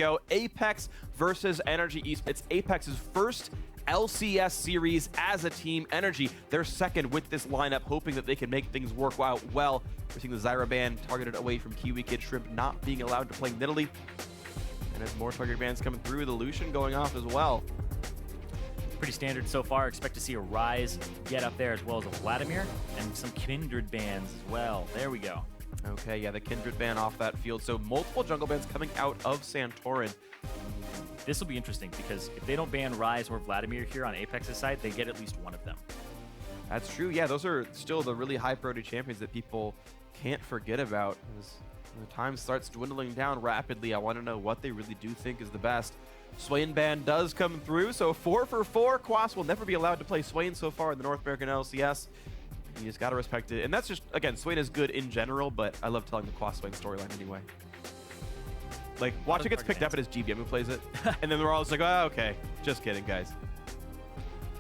go. APX versus NRG eSports. It's APX's first LCS series as a team. NRG, they're second with this lineup, hoping that they can make things work out well. We're seeing the Zyra ban targeted away from Kiwi Kid Shrimp not being allowed to play Nidalee. And as more target bans coming through, the Lucian going off as well. Pretty standard so far. Expect to see a Ryze get up there as well as a Vladimir and some Kindred bans as well. There we go. Okay, yeah, the Kindred ban off that field. So multiple jungle bans coming out of Santorin. This will be interesting because if they don't ban Ryze or Vladimir here on Apex's side, they get at least one of them. That's true. Yeah, those are still the really high priority champions that people can't forget about. As the time starts dwindling down rapidly, I want to know what they really do think is the best. Swain ban does come through, so 4 for 4. Quas will never be allowed to play Swain so far in the North American LCS. You just gotta respect it. And that's just, again, Swain is good in general, but I love telling the Quas Swain storyline anyway. Like, watch it gets picked up at his GBM who plays it, and then we're all just like, oh, okay. Just kidding, guys.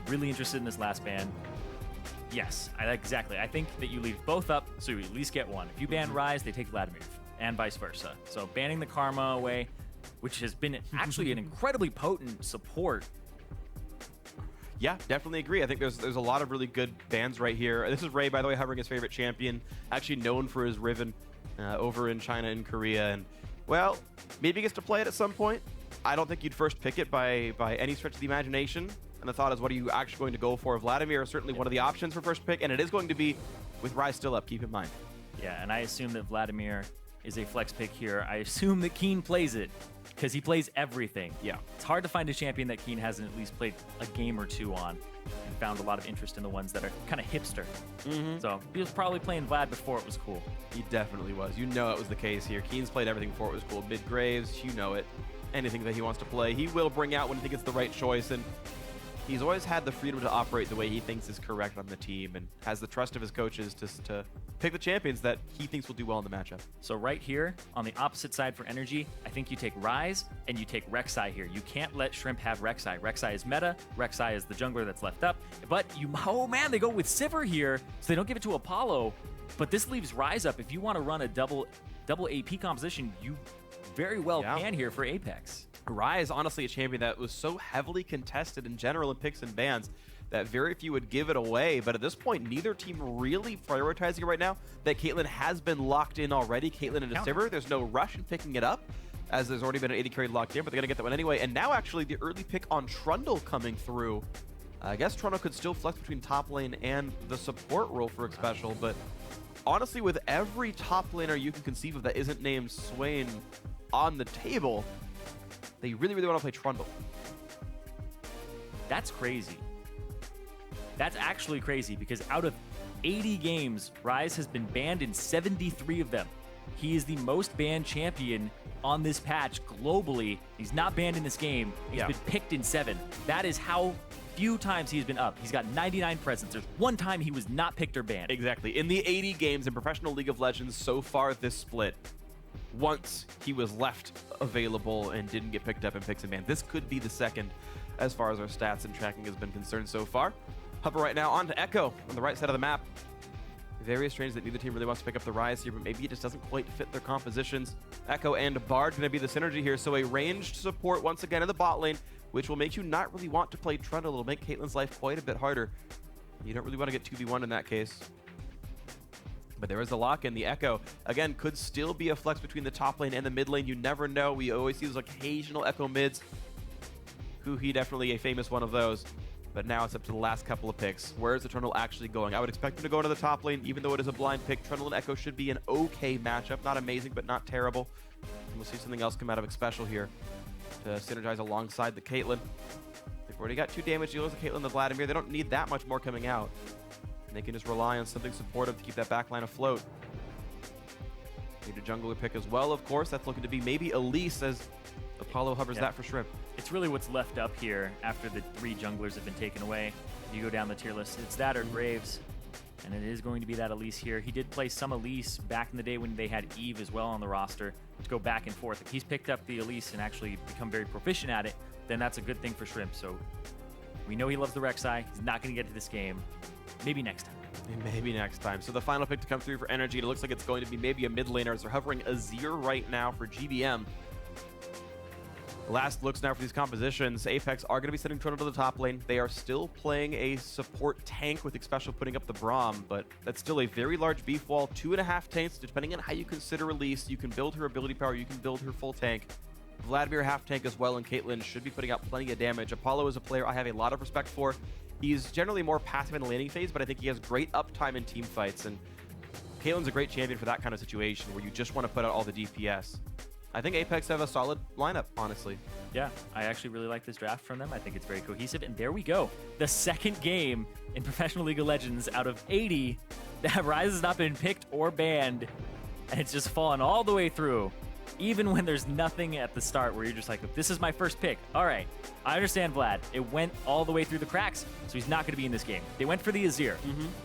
Really interested in this last ban. Yes, exactly. I think that you leave both up, so you at least get one. If you ban Ryze, they take Vladimir, and vice versa. So banning the Karma away, which has been actually an incredibly potent support. Yeah, definitely agree. I think there's a lot of really good bans right here. This is Ray, by the way, hovering his favorite champion, actually known for his Riven over in China and Korea. And, well, maybe he gets to play it at some point. I don't think you'd first pick it by any stretch of the imagination. And the thought is, what are you actually going to go for? Vladimir is certainly one of the options for first pick, and it is going to be with Ryze still up, keep in mind. Yeah, and I assume that Vladimir is a flex pick here. I assume that Keen plays it, because he plays everything. Yeah. It's hard to find a champion that Keen hasn't at least played a game or two on, and found a lot of interest in the ones that are kind of hipster. So he was probably playing Vlad before it was cool. He definitely was. You know it was the case here. Keen's played everything before it was cool. Mid-Graves, you know it. Anything that he wants to play, he will bring out when he thinks it's the right choice, and he's always had the freedom to operate the way he thinks is correct on the team, and has the trust of his coaches to pick the champions that he thinks will do well in the matchup. So right here, on the opposite side for NRG, I think you take Ryze and you take Rek'Sai here. You can't let Shrimp have Rek'Sai. Rek'Sai is meta. Rek'Sai is the jungler that's left up. But oh man, they go with Sivir here, so they don't give it to Apollo. But this leaves Ryze up. If you want to run a double AP composition, you very well can here for Apex. Ryze, honestly, a champion that was so heavily contested in general in picks and bans that very few would give it away. But at this point, neither team really prioritizing it right now. That Caitlyn has been locked in already. Caitlyn and a Sivir. There's no rush in picking it up, as there's already been an 80 carry locked in, but they're going to get that one anyway. And now, actually, the early pick on Trundle coming through. I guess Trundle could still flex between top lane and the support role for Xpecial, but honestly, with every top laner you can conceive of that isn't named Swain on the table, they really, really want to play Trundle. That's crazy. That's actually crazy, because out of 80 games, Ryze has been banned in 73 of them. He is the most banned champion on this patch globally. He's not banned in this game. He's been picked in 7. That is how few times he's been up. He's got 99 presents. There's one time he was not picked or banned. Exactly. In the 80 games in professional League of Legends so far this split, once he was left available and didn't get picked up in picks and bans. This could be the second as far as our stats and tracking has been concerned so far. Hover right now onto Echo on the right side of the map. Very strange that neither team really wants to pick up the Ryze here, but maybe it just doesn't quite fit their compositions. Echo and Bard going to be the synergy here, so a ranged support once again in the bot lane, which will make you not really want to play Trundle. It'll make Caitlyn's life quite a bit harder. You don't really want to get 2v1 in that case. But there is a lock in. The Echo, again, could still be a flex between the top lane and the mid lane. You never know. We always see those occasional Echo mids. He definitely a famous one of those. But now it's up to the last couple of picks. Where is the Trundle actually going? I would expect him to go into the top lane, even though it is a blind pick. Trundle and Echo should be an okay matchup. Not amazing, but not terrible. And we'll see something else come out of Xpecial here to synergize alongside the Caitlyn. They've already got 2 damage dealers, the Caitlyn and the Vladimir. They don't need that much more coming out. And they can just rely on something supportive to keep that backline afloat. Need a jungler pick as well, of course. That's looking to be maybe Elise as Apollo hovers that for Shrimp. It's really what's left up here after the 3 junglers have been taken away. You go down the tier list, it's that or Graves. And it is going to be that Elise here. He did play some Elise back in the day when they had Eve as well on the roster to go back and forth. If he's picked up the Elise and actually become very proficient at it, then that's a good thing for Shrimp. So we know he loves the Rek'Sai. He's not going to get to this game. Maybe next time. Maybe next time. So the final pick to come through for NRG, it looks like it's going to be maybe a mid laner as they're hovering Azir right now for GBM. Last looks now for these compositions. APX are going to be sending Toronto to the top lane. They are still playing a support tank with Xpecial putting up the Braum, but that's still a very large beef wall. 2.5 tanks, depending on how you consider Elise. You can build her ability power, you can build her full tank. Vladimir half tank as well, and Caitlyn should be putting out plenty of damage. Apollo is a player I have a lot of respect for. He's generally more passive in the laning phase, but I think he has great uptime in team fights, and Caitlyn's a great champion for that kind of situation where you just want to put out all the DPS. I think APX have a solid lineup, honestly. Yeah, I actually really like this draft from them. I think it's very cohesive. And there we go. The second game in Professional League of Legends out of 80 that Ryze has not been picked or banned. And it's just fallen all the way through. Even when there's nothing at the start where you're just like, this is my first pick. All right, I understand Vlad. It went all the way through the cracks, so he's not going to be in this game. They went for the Azir.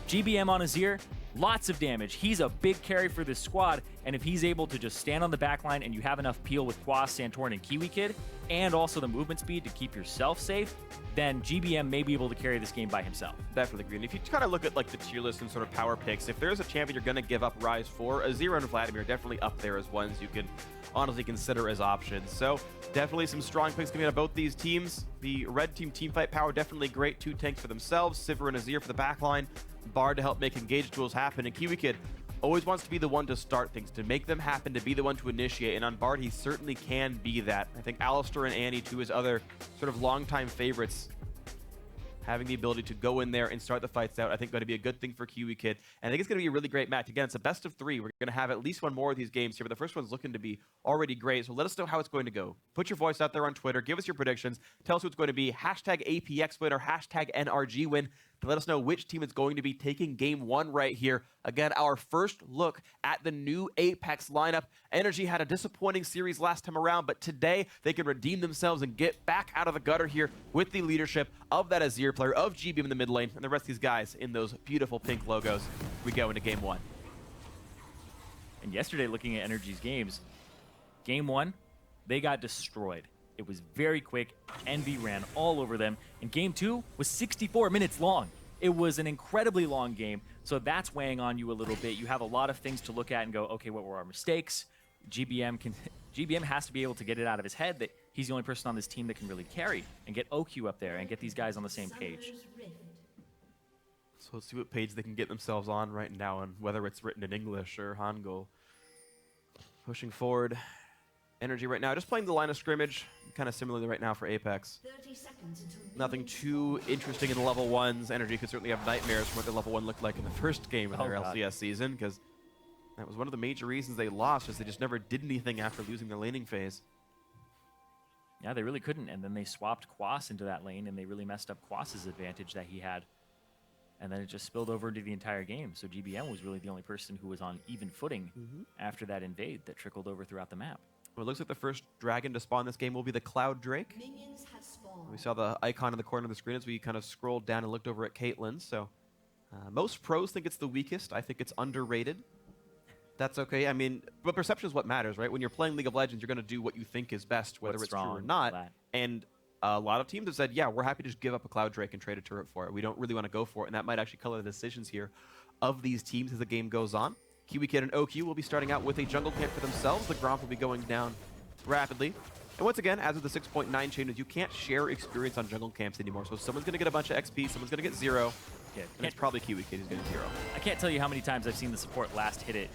GBM on Azir. Lots of damage. He's a big carry for this squad, and if he's able to just stand on the back line and you have enough peel with Quas, Santorin, and Kiwi Kid, and also the movement speed to keep yourself safe, then GBM may be able to carry this game by himself. Definitely agree. And if you kind of look at like the tier list and sort of power picks, if there's a champion you're going to give up Ryze for, Azir and Vladimir are definitely up there as ones you can honestly consider as options. So definitely some strong picks coming out of both these teams. The red team fight power definitely great. 2 tanks for themselves, Sivir and Azir for the back line, Bard to help make engage tools happen, and Kiwi Kid always wants to be the one to start things, to make them happen, to be the one to initiate, and on Bard he certainly can be that. I think Alistar and Annie, two his other sort of longtime favorites, having the ability to go in there and start the fights out, I think going to be a good thing for Kiwi Kid. And I think it's going to be a really great match. Again, it's a best of 3. We're going to have at least one more of these games here, but the first one's looking to be already great. So let us know how it's going to go. Put your voice out there on Twitter. Give us your predictions. Tell us who it's going to be. Hashtag APX win or hashtag NRG win. To let us know which team is going to be taking game 1 right here. Again, our first look at the new Apex lineup. NRG had a disappointing series last time around, but today they can redeem themselves and get back out of the gutter here with the leadership of that Azir player, of GBM in the mid lane, and the rest of these guys in those beautiful pink logos. We go into game 1. And yesterday, looking at NRG's games, game 1, they got destroyed. It was very quick. Envy ran all over them. And game 2 was 64 minutes long. It was an incredibly long game. So that's weighing on you a little bit. You have a lot of things to look at and go, okay, what were our mistakes? GBM has to be able to get it out of his head that he's the only person on this team that can really carry and get OQ up there and get these guys on the same page. So let's see what page they can get themselves on right now, and whether it's written in English or Hangul. Pushing forward. NRG right now, just playing the line of scrimmage, kind of similarly right now for Apex. Nothing too interesting in the level 1s. NRG could certainly have nightmares from what their level 1 looked like in the first game of their LCS season, because that was one of the major reasons they lost, is they just never did anything after losing their laning phase. Yeah, they really couldn't, and then they swapped Quas into that lane, and they really messed up Quas's advantage that he had. And then it just spilled over into the entire game, so GBM was really the only person who was on even footing after that invade that trickled over throughout the map. Well, it looks like the first dragon to spawn this game will be the Cloud Drake. We saw the icon in the corner of the screen as we kind of scrolled down and looked over at Caitlyn. So most pros think it's the weakest. I think it's underrated. That's okay. I mean, but perception is what matters, right? When you're playing League of Legends, you're going to do what you think is best, whether it's true or not. And a lot of teams have said, yeah, we're happy to just give up a Cloud Drake and trade a turret for it. We don't really want to go for it. And that might actually color the decisions here of these teams as the game goes on. Kiwi Kid and OQ will be starting out with a jungle camp for themselves. The Gromp will be going down rapidly. And once again, as with the 6.9 changes, you can't share experience on jungle camps anymore. So someone's going to get a bunch of XP, someone's going to get 0. Yeah, and it's probably Kiwi Kid who's getting 0. I can't tell you how many times I've seen the support last hit it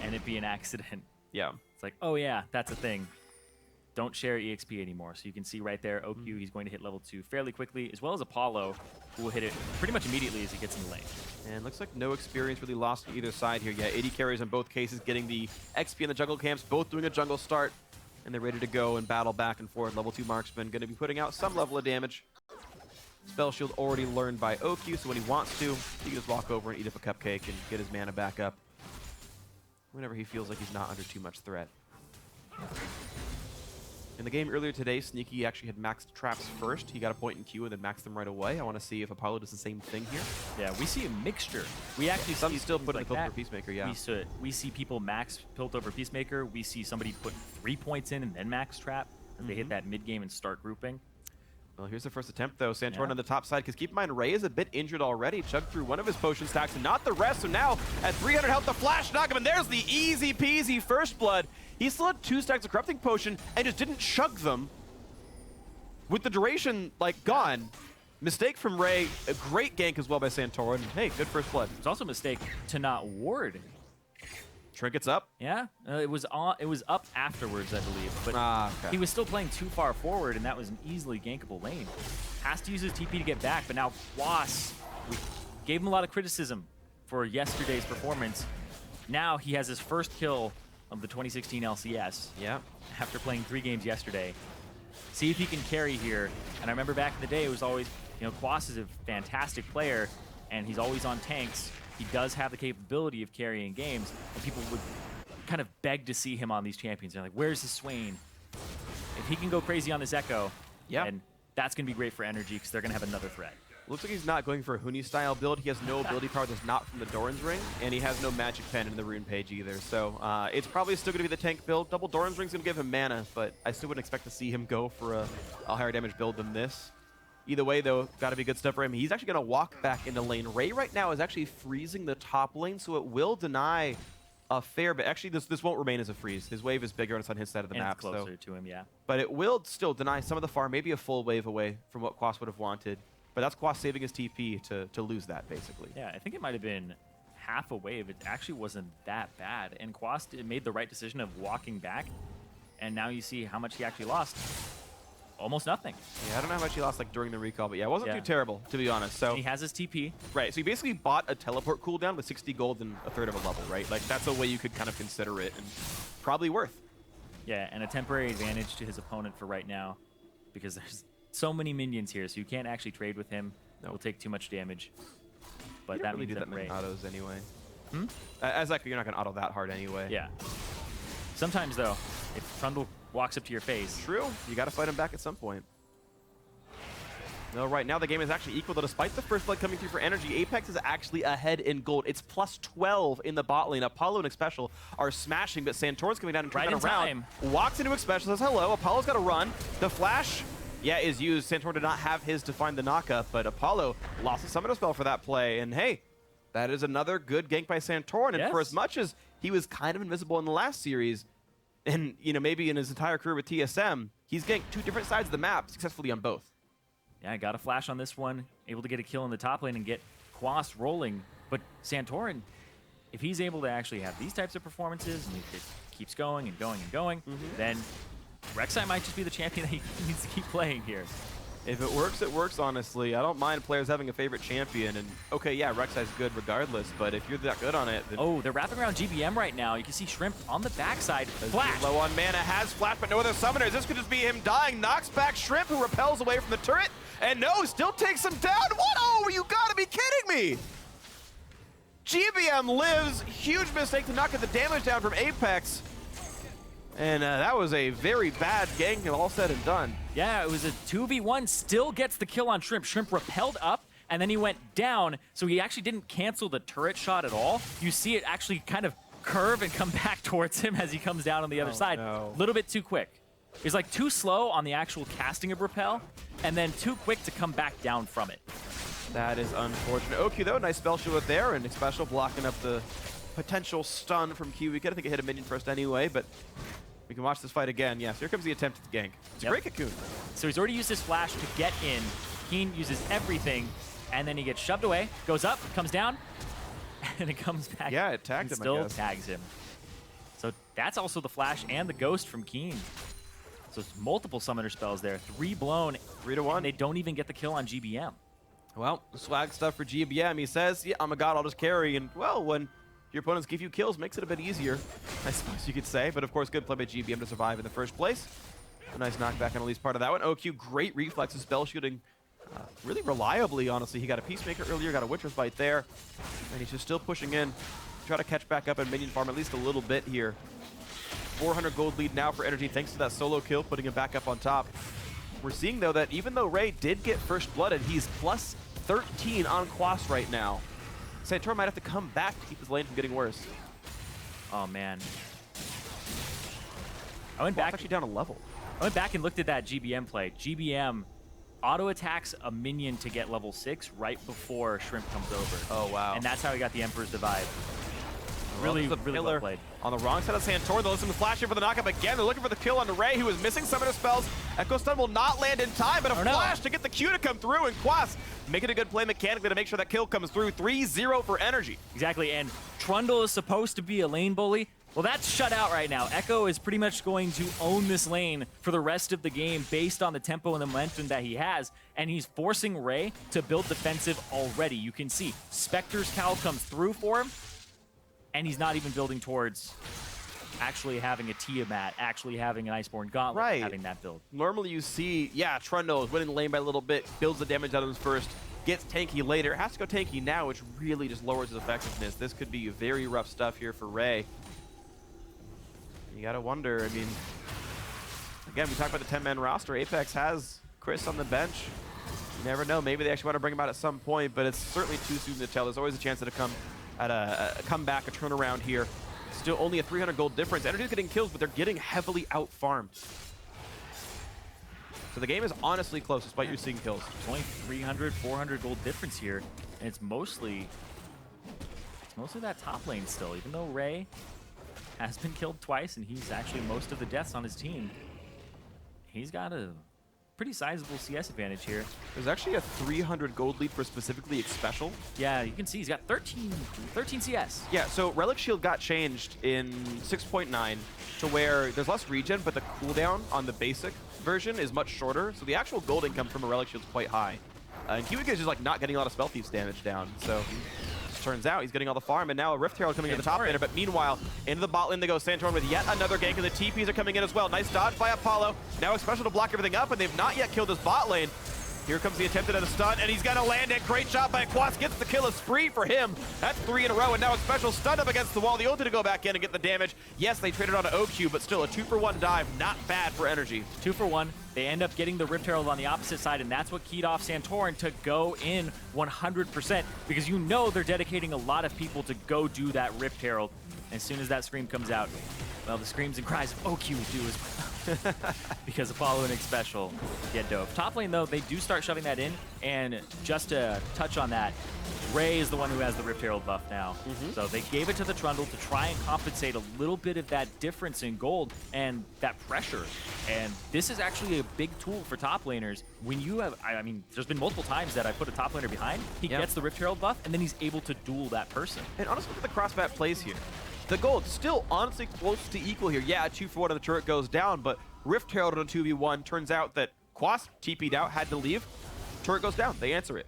and it be an accident. Yeah. It's like, oh yeah, that's a thing. Don't share EXP anymore. So you can see right there, OQ, he's going to hit level 2 fairly quickly, as well as Apollo, who will hit it pretty much immediately as he gets in the lane. And looks like no experience really lost on either side here. Yeah, 80 carries in both cases, getting the XP in the jungle camps, both doing a jungle start, and they're ready to go and battle back and forth. Level 2 marksman going to be putting out some level of damage. Spell shield already learned by OQ, so when he wants to, he can just walk over and eat up a cupcake and get his mana back up whenever he feels like he's not under too much threat. In the game earlier today, Sneaky actually had maxed traps first. He got a point in Q and then maxed them right away. I want to see if Apollo does the same thing here. Yeah, we see a mixture. We actually some see still put in like the Piltover Peacemaker, yeah. We see people max Piltover Peacemaker. We see somebody put 3 points in and then max trap. They hit that mid-game and start grouping. Well, here's the first attempt, though. Santorin on the top side, because keep in mind, Ray is a bit injured already. Chugged through one of his potion stacks and not the rest. So now, at 300 health, the flash knock him, and there's the easy peasy first blood. He still had 2 stacks of Corrupting Potion and just didn't chug them. with the duration, like, gone, mistake from Ray, a great gank as well by Santorin. Hey, good first blood. It's also a mistake to not ward. Trinket's up. Yeah, it was up afterwards, I believe, but Okay. he was still playing too far forward, and that was an easily gankable lane. Has to use his TP to get back, but now Quas, we gave him a lot of criticism for yesterday's performance. Now he has his first kill of the 2016 LCS. Yeah. After playing 3 games yesterday. See if he can carry here. And I remember back in the day, it was always, you know, Quas is a fantastic player, and he's always on tanks. He does have the capability of carrying games, and people would kind of beg to see him on these champions. They're like, where's his Swain? If he can go crazy on this Echo, and that's going to be great for NRG because they're going to have another threat. Looks like he's not going for a Huni-style build. He has no ability power that's not from the Doran's Ring, and he has no magic pen in the rune page either. So it's probably still going to be the tank build. Double Doran's Ring's going to give him mana, but I still wouldn't expect to see him go for a higher damage build than this. Either way, though, got to be good stuff for him. He's actually going to walk back into lane. Ray right now is actually freezing the top lane, so it will deny a fair bit. Actually, this won't remain as a freeze. His wave is bigger and it's on his side of the map. It's closer to him, yeah. But it will still deny some of the farm, maybe a full wave away from what Quas would have wanted. But that's Quas saving his TP to lose that, basically. Yeah, I think it might have been half a wave. It actually wasn't that bad. And Quas made the right decision of walking back. And now you see how much he actually lost. Almost nothing. Yeah, I don't know how much he lost like during the recall, but yeah, it wasn't too terrible, to be honest. So and he has his TP. Right, so he basically bought a teleport cooldown with 60 gold and a third of a level, right? Like, that's a way you could kind of consider it, and probably worth. Yeah, and a temporary advantage to his opponent for right now, because there's so many minions here, so you can't actually trade with him. Nope. Will take too much damage. But you that really means do that many Ray. autos anyway. As like, you're not going to auto that hard anyway. Yeah. Sometimes, though, if Trundle walks up to your face. True. You got to fight him back at some point. No, right now the game is actually equal, though. Despite the first blood coming through for NRG, Apex is actually ahead in gold. It's plus 12 in the bot lane. Apollo and Xpecial are smashing, but Santorin's coming down and turning around. Walks into Xpecial, says hello. Apollo's got to run. The flash, is used. Santorin did not have his to find the knockup, but Apollo lost a summoner spell for that play. And hey, that is another good gank by Santorin. And for as much as he was kind of invisible in the last series, and maybe in his entire career with TSM, he's ganked 2 different sides of the map successfully on both. Yeah, got a flash on this one, able to get a kill in the top lane and get Quas rolling. But Santorin, if he's able to actually have these types of performances and it keeps going and going and going, then Rek'Sai might just be the champion that he needs to keep playing here. If it works, honestly. I don't mind players having a favorite champion. And, okay, yeah, Rek'Sai's good regardless, but if you're that good on it, then... Oh, they're wrapping around GBM right now. You can see Shrimp on the backside. Flash! Low on mana, has flash, but no other summoners. This could just be him dying. Knocks back Shrimp, who repels away from the turret. And no, still takes him down. What? Oh, you gotta be kidding me! GBM lives. Huge mistake to not get the damage down from Apex. And that was a very bad gank, all said and done. Yeah, it was a 2v1, still gets the kill on Shrimp. Shrimp repelled up, and then he went down, so he actually didn't cancel the turret shot at all. You see it actually kind of curve and come back towards him as he comes down on the other side. A little bit too quick. He's like too slow on the actual casting of repel, and then too quick to come back down from it. That is unfortunate. OQ, though, nice spell shield there, and Xpecial blocking up the potential stun from Kiwi. I think it hit a minion first anyway, but we can watch this fight again. Yes, here comes the attempt at the gank. It's a great cocoon. So he's already used his flash to get in. Keen uses everything, and then he gets shoved away, goes up, comes down, and it comes back. Yeah, it tagged him, still tags him. So that's also the flash and the ghost from Keen. So it's multiple summoner spells there. 3 blown. 3 to 1. And they don't even get the kill on GBM. Well, swag stuff for GBM. He says, yeah, I'm a god, I'll just carry. And, well, when your opponents give you kills, makes it a bit easier, I suppose you could say. But, of course, good play by GBM to survive in the first place. A nice knockback on at least part of that one. OQ, great reflexes, spell shooting really reliably, honestly. He got a Peacemaker earlier, got a Witcher's Bite there. And he's just still pushing in. Try to catch back up and minion farm at least a little bit here. 400 gold lead now for NRG thanks to that solo kill, putting him back up on top. We're seeing, though, that even though Ray did get first blooded, he's plus 13 on Quas right now. Santorin might have to come back to keep his lane from getting worse. Oh, man. I went back. Actually down a level. I went back and looked at that GBM play. GBM auto-attacks a minion to get level 6 right before Shrimp comes over. Oh, wow. And that's how he got the Emperor's Divide. Really well played. On the wrong side of Santorin, they'll listen to Flash here for the knockup again. They're looking for the kill on Ray, who was missing summoner spells. Echo Stun will not land in time, but a Oh, no. flash to get the Q to come through, and Quas making a good play mechanically to make sure that kill comes through. 3-0 for NRG. Exactly, and Trundle is supposed to be a lane bully. Well, that's shut out right now. Echo is pretty much going to own this lane for the rest of the game based on the tempo and the momentum that he has, and he's forcing Ray to build defensive already. You can see Spectre's Cowl comes through for him, and he's not even building towards actually having a Tiamat, actually having an Iceborne Gauntlet, Right. having that build. Normally you see, yeah, Trundle is winning the lane by a little bit, builds the damage out of him first, gets tanky later, has to go tanky now, which really just lowers his effectiveness. This could be very rough stuff here for Ray. You gotta wonder, I mean, again, we talked about the 10-man roster. Apex has Chris on the bench. You never know, maybe they actually want to bring him out at some point, but it's certainly too soon to tell. There's always a chance to come at a comeback, a turnaround here. Still only a 300 gold difference. NRG's getting kills, but they're getting heavily out-farmed. So the game is honestly close, despite you seeing kills. It's only 300, 400 gold difference here, and it's mostly that top lane still, even though Ray has been killed twice, and he's actually most of the deaths on his team. He's got a pretty sizable CS advantage here. There's actually a 300 gold lead for specifically Special. Yeah, you can see he's got 13 CS. Yeah, so Relic Shield got changed in 6.9 to where there's less regen, but the cooldown on the basic version is much shorter, so the actual gold income from a Relic Shield is quite high. And Kiwik is just like not getting a lot of Spell Thief's damage down, so turns out he's getting all the farm, and now a Rift Herald coming in the top laner, but meanwhile, into the bot lane they go. Santorin with yet another gank, and the TPs are coming in as well. Nice dodge by Apollo. Now Special to block everything up, and they've not yet killed his bot lane. Here comes the attempted at a stun, and he's gonna land it. Great job by Quas, gets the kill, a spree for him. That's 3 in a row, and now Special stunned up against the wall. The ulti to go back in and get the damage. Yes, they traded on to OQ, but still a 2-for-1 dive, not bad for NRG. 2 for 1. They end up getting the Rift Herald on the opposite side, and that's what keyed off Santorin to go in 100%, because you know they're dedicating a lot of people to go do that Rift Herald. As soon as that scream comes out, well, the screams and cries of OQ do as well. Because Apollo and Special get dope. Top lane, though, they do start shoving that in, and just to touch on that, Ray is the one who has the Rift Herald buff now. So they gave it to the Trundle to try and compensate a little bit of that difference in gold and that pressure. And this is actually a big tool for top laners. When you have, I mean, there's been multiple times that I put a top laner behind, he gets the Rift Herald buff, and then he's able to duel that person. And honestly, look at the cross-map plays here. The gold still honestly close to equal here. Yeah, 2-for-1 and the turret goes down, but Rift Herald on a 2v1 turns out that Quas TP'd out, had to leave. Turret goes down, they answer it.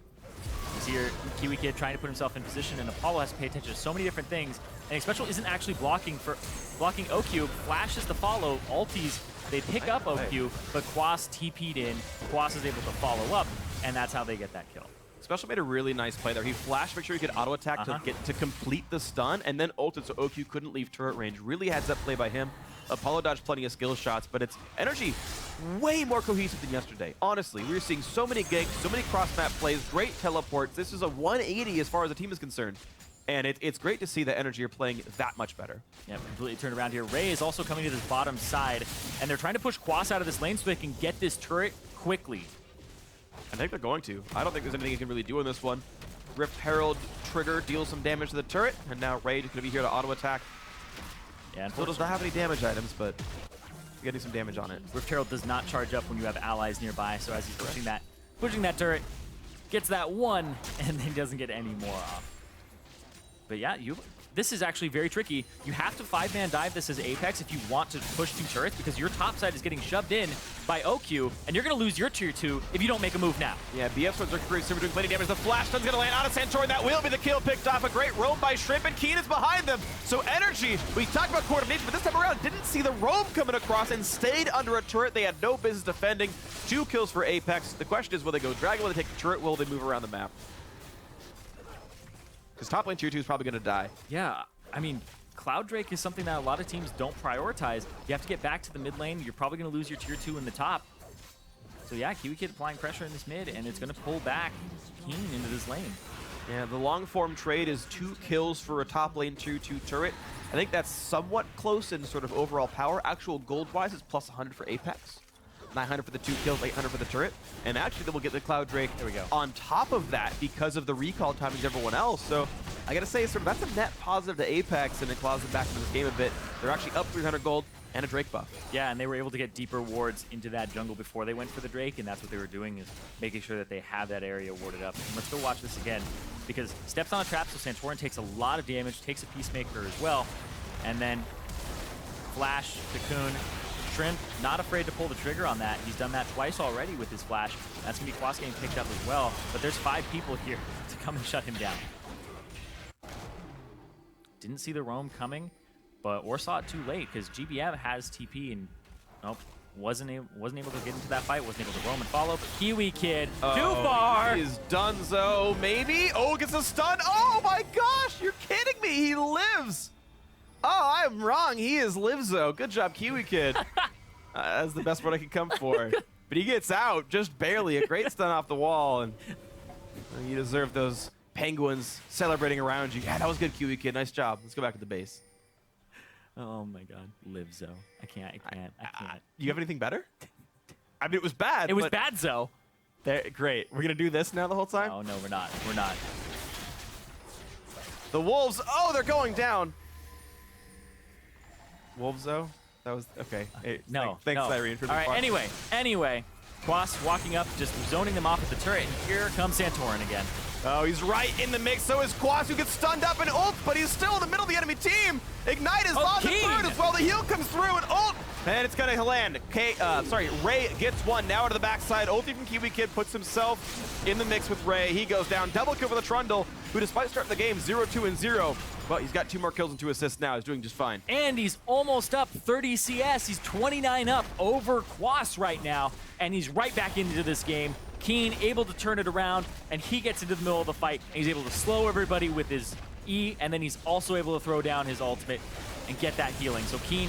You see here, Kiwi Kid trying to put himself in position, and Apollo has to pay attention to so many different things. And Special isn't actually blocking OQ, flashes the follow, ulties, they pick up OQ, but Quas TP'd in, Quas is able to follow up, and that's how they get that kill. Special made a really nice play there. He flashed, make sure he could auto attack to complete the stun, and then ulted so OQ couldn't leave turret range. Really heads up play by him. Apollo dodged plenty of skill shots, but it's NRG way more cohesive than yesterday. Honestly, we were seeing so many ganks, so many cross-map plays, great teleports. This is a 180 as far as the team is concerned. And it's great to see that NRG are playing that much better. Yeah, completely turned around here. Ray is also coming to this bottom side, and they're trying to push Quas out of this lane so they can get this turret quickly. I think they're going to. I don't think there's anything you can really do in this one. Rift Herald trigger deals some damage to the turret, and now Ray is going to be here to auto attack. Yeah, Still does not have any damage items, but getting some damage on it. Rift Herald does not charge up when you have allies nearby, so as he's pushing that turret, gets that one, and then doesn't get any more off. But yeah, this is actually very tricky. You have to 5-man dive this as Apex if you want to push 2 turrets, because your top side is getting shoved in by OQ, and you're going to lose your tier 2 if you don't make a move now. Yeah, BF's ones are great, super doing plenty damage. The flash stun's going to land on a Santorin. That will be the kill picked off. A great roam by Shrimp, and Keen is behind them. So NRG, we talked about coordination, but this time around didn't see the roam coming across and stayed under a turret they had no business defending. 2 kills for Apex. The question is, will they go Dragon? Will they take the turret? Will they move around the map? Because top lane tier 2 is probably going to die. Yeah, I mean, Cloud Drake is something that a lot of teams don't prioritize. You have to get back to the mid lane. You're probably going to lose your tier 2 in the top. So yeah, Kiwi Kid applying pressure in this mid, and it's going to pull back Keen into this lane. Yeah, the long form trade is 2 kills for a top lane tier 2 turret. I think that's somewhat close in sort of overall power. Actual gold-wise, it's plus 100 for Apex. 900 for the 2 kills, 800 for the turret. And actually, then we'll get the Cloud Drake on top of that because of the recall timings of everyone else. So I gotta say, sort of that's a net positive to Apex, and it claws them back into this game a bit. They're actually up 300 gold. And a Drake buff. Yeah, and they were able to get deeper wards into that jungle before they went for the Drake, and that's what they were doing, is making sure that they have that area warded up. And let's go watch this again, because steps on a trap, so Santorin takes a lot of damage, takes a Peacemaker as well, and then Flash, Cocoon, Shrimp, not afraid to pull the trigger on that. He's done that twice already with his Flash. That's going to be Quas getting picked up as well, but there's 5 people here to come and shut him down. Didn't see the roam coming, or saw it too late, because GBM has TP and nope, wasn't able to get into that fight, wasn't able to roam and follow. But Kiwi Kid, too far! He's donezo, maybe? Oh, gets a stun. Oh my gosh, you're kidding me, he lives! Oh, I'm wrong, he is Livzo. Good job, Kiwi Kid. That's the best word I could come for. But he gets out, just barely. A great stun off the wall, and you deserve those penguins celebrating around you. Yeah, that was good, Kiwi Kid. Nice job. Let's go back to the base. Oh my god, Livzo. I can't. You have anything better? I mean, it was bad. It was bad, Zo. Great. We're going to do this now the whole time? No, we're not. We're not. The Wolves. Oh, they're going down. Wolves, though? That was... Okay. Hey, no. Thanks, no. Irene, for the All right, anyway. Quas walking up, just zoning them off at the turret, and here comes Santorin again. Oh, he's right in the mix. So is Quas, who gets stunned up and ult, but he's still in the middle of the enemy team. Ignite is on the turret as well. The heal comes through and ult. And it's going to land. Ray gets one now to the backside. Ulti from Kiwi Kid puts himself in the mix with Ray. He goes down. Double kill for the Trundle, who despite starting the game 0-2 and 0, well, he's got 2 more kills and 2 assists now. He's doing just fine. And he's almost up 30 CS. He's 29 up over Quas right now. And he's right back into this game. Keen able to turn it around, and he gets into the middle of the fight, and he's able to slow everybody with his E, and then he's also able to throw down his ultimate and get that healing. So Keen,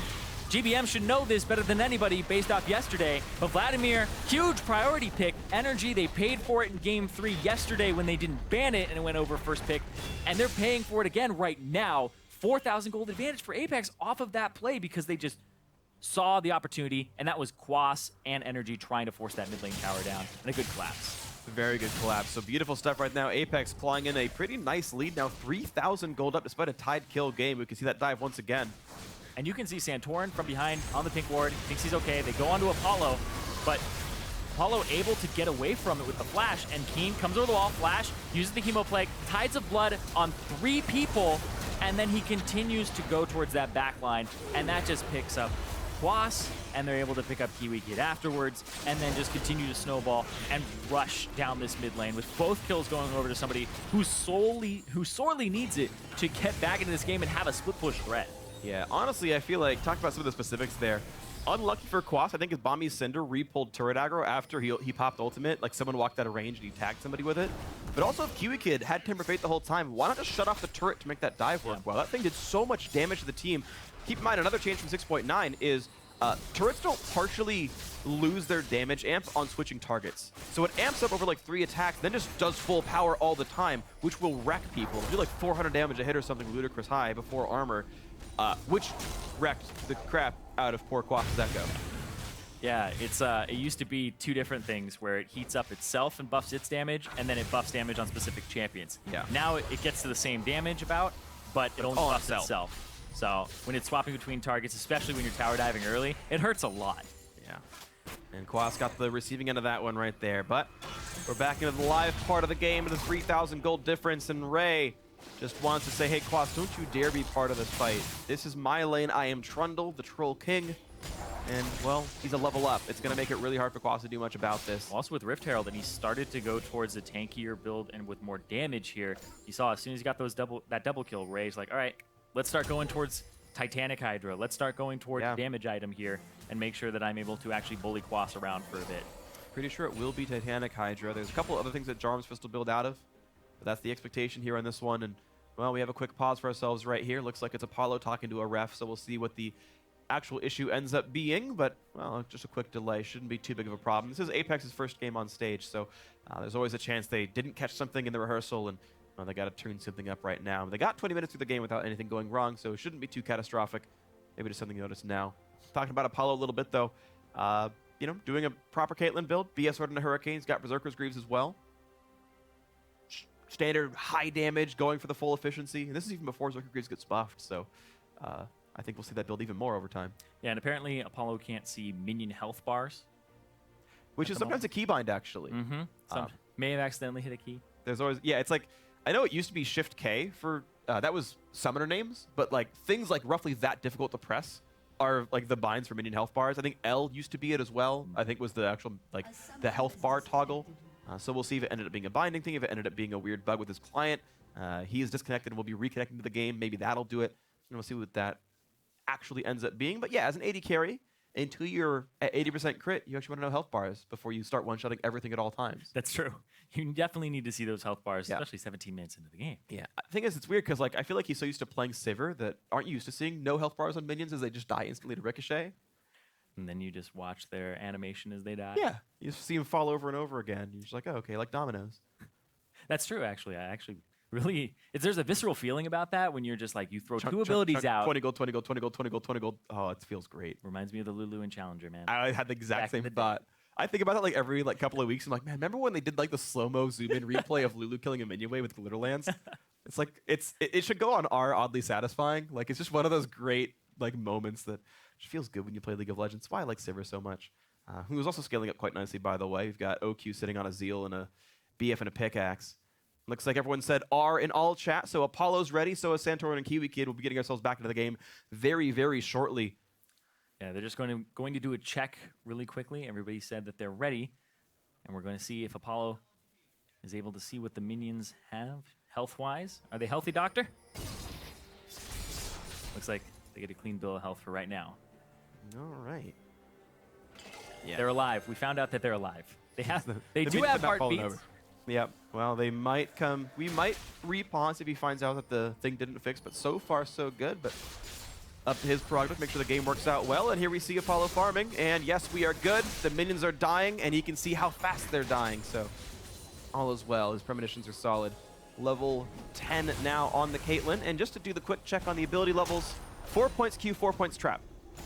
GBM should know this better than anybody based off yesterday, but Vladimir, huge priority pick. NRG, they paid for it in Game 3 yesterday when they didn't ban it and it went over first pick, and they're paying for it again right now. 4,000 gold advantage for APX off of that play because they just saw the opportunity, and that was Quas and NRG trying to force that mid lane tower down, and a good collapse. Very good collapse. So beautiful stuff right now. Apex clawing in a pretty nice lead now, 3,000 gold up despite a tied kill game. We can see that dive once again. And you can see Santorin from behind on the pink ward, thinks he's okay. They go onto Apollo, but Apollo able to get away from it with the flash, and Keen comes over the wall, flash, uses the Chemo Plague, Tides of Blood on 3 people, and then he continues to go towards that back line, and that just picks up Quas, and they're able to pick up Kiwi Kid afterwards, and then just continue to snowball and rush down this mid lane with both kills going over to somebody who sorely needs it to get back into this game and have a split push threat. Yeah, honestly, I feel like, talk about some of the specifics there. Unlucky for Quas, I think his Bombi Cinder re-pulled turret aggro after he popped ultimate, like someone walked out of range and he tagged somebody with it. But also, if Kiwi Kid had Timber Fate the whole time, why not just shut off the turret to make that dive work well? That thing did so much damage to the team. Keep in mind, another change from 6.9 is turrets don't partially lose their damage amp on switching targets. So it amps up over like 3 attacks, then just does full power all the time, which will wreck people. Do like 400 damage a hit or something ludicrous high before armor, which wrecked the crap out of poor Quas's Echo. Yeah, it used to be 2 different things where it heats up itself and buffs its damage, and then it buffs damage on specific champions. Yeah. Now it gets to the same damage about, but it only buffs itself. So when it's swapping between targets, especially when you're tower diving early, it hurts a lot. Yeah. And Quas got the receiving end of that one right there. But we're back into the live part of the game with a 3,000 gold difference, and Ray just wants to say, hey, Quas, don't you dare be part of this fight. This is my lane. I am Trundle, the Troll King. And, well, he's a level up. It's going to make it really hard for Quas to do much about this. Also with Rift Herald, and he started to go towards the tankier build and with more damage here. You saw as soon as he got those that double kill, Ray's like, all right, let's start going towards Titanic Hydra. Let's start going towards damage item here and make sure that I'm able to actually bully Quas around for a bit. Pretty sure it will be Titanic Hydra. There's a couple other things that Jarm's Fist will build out of, but that's the expectation here on this one. And, well, we have a quick pause for ourselves right here. Looks like it's Apollo talking to a ref, so we'll see what the actual issue ends up being, but, well, just a quick delay. Shouldn't be too big of a problem. This is Apex's first game on stage, so there's always a chance they didn't catch something in the rehearsal, and they got to tune something up right now. They got 20 minutes through the game without anything going wrong, so it shouldn't be too catastrophic. Maybe just something you notice now. Talking about Apollo a little bit, though. You know, doing a proper Caitlyn build. BS Sword into Hurricanes. Got Berserker's Greaves as well. Standard high damage, going for the full efficiency. And this is even before Berserker Greaves gets buffed, so I think we'll see that build even more over time. Yeah, and apparently Apollo can't see minion health bars. Which is sometimes a keybind, actually. May have accidentally hit a key. There's always, yeah, it's like, I know it used to be Shift K for, that was summoner names, but like things like roughly that difficult to press are like the binds for minion health bars. I think L used to be it as well. I think was the actual, like, the health bar toggle. So we'll see if it ended up being a binding thing, if it ended up being a weird bug with his client. He is disconnected and will be reconnecting to the game. Maybe that'll do it. And we'll see what that actually ends up being. But yeah, as an AD carry, until you're at 80% crit, you actually want to know health bars before you start one-shotting everything at all times. That's true. You definitely need to see those health bars, Yeah. especially 17 minutes into the game. Yeah. The thing is, it's weird because like I feel like he's so used to playing Sivir that aren't you used to seeing no health bars on minions as they just die instantly to Ricochet? And then you just watch their animation as they die. Yeah. You just see him fall over and over again. You're just like, oh, okay, like dominoes. That's true, actually. I actually really... there's a visceral feeling about that when you're just like, you throw two abilities out. 20 gold, 20 gold, 20 gold, 20 gold, 20 gold. Oh, it feels great. Reminds me of the Lulu and Challenger, man. I had the exact Back in same the day. thought. I think about that like every like couple of weeks. I'm like, man, remember when they did like the slow-mo zoom-in replay of Lulu killing a minion wave with Glitterlands? It's like it should go on our Oddly Satisfying. Like it's just one of those great like moments that just feels good when you play League of Legends. That's why I like Sivir so much. Who was also scaling up quite nicely, by the way. We've got OQ sitting on a Zeal and a BF and a pickaxe. Looks like everyone said R in all chat, so Apollo's ready. So is Santorin and Kiwi Kid. We'll be getting ourselves back into the game very, very shortly. Yeah, they're just going to do a check really quickly. Everybody said that they're ready, and we're going to see if Apollo is able to see what the minions have health-wise. Are they healthy, Doctor? Looks like they get a clean bill of health for right now. All right. Yeah. They're alive. We found out that they're alive. They have. The They do minions have not falling heartbeats. over. Yep. Well, they might come. We might repause if he finds out that the thing didn't fix, but so far so good. But up to his prerogative, make sure the game works out well. And here we see Apollo farming. And yes, we are good. The minions are dying, and he can see how fast they're dying. So all is well. His premonitions are solid. Level 10 now on the Caitlyn. And just to do the quick check on the ability levels, 4 points Q, 4 points trap.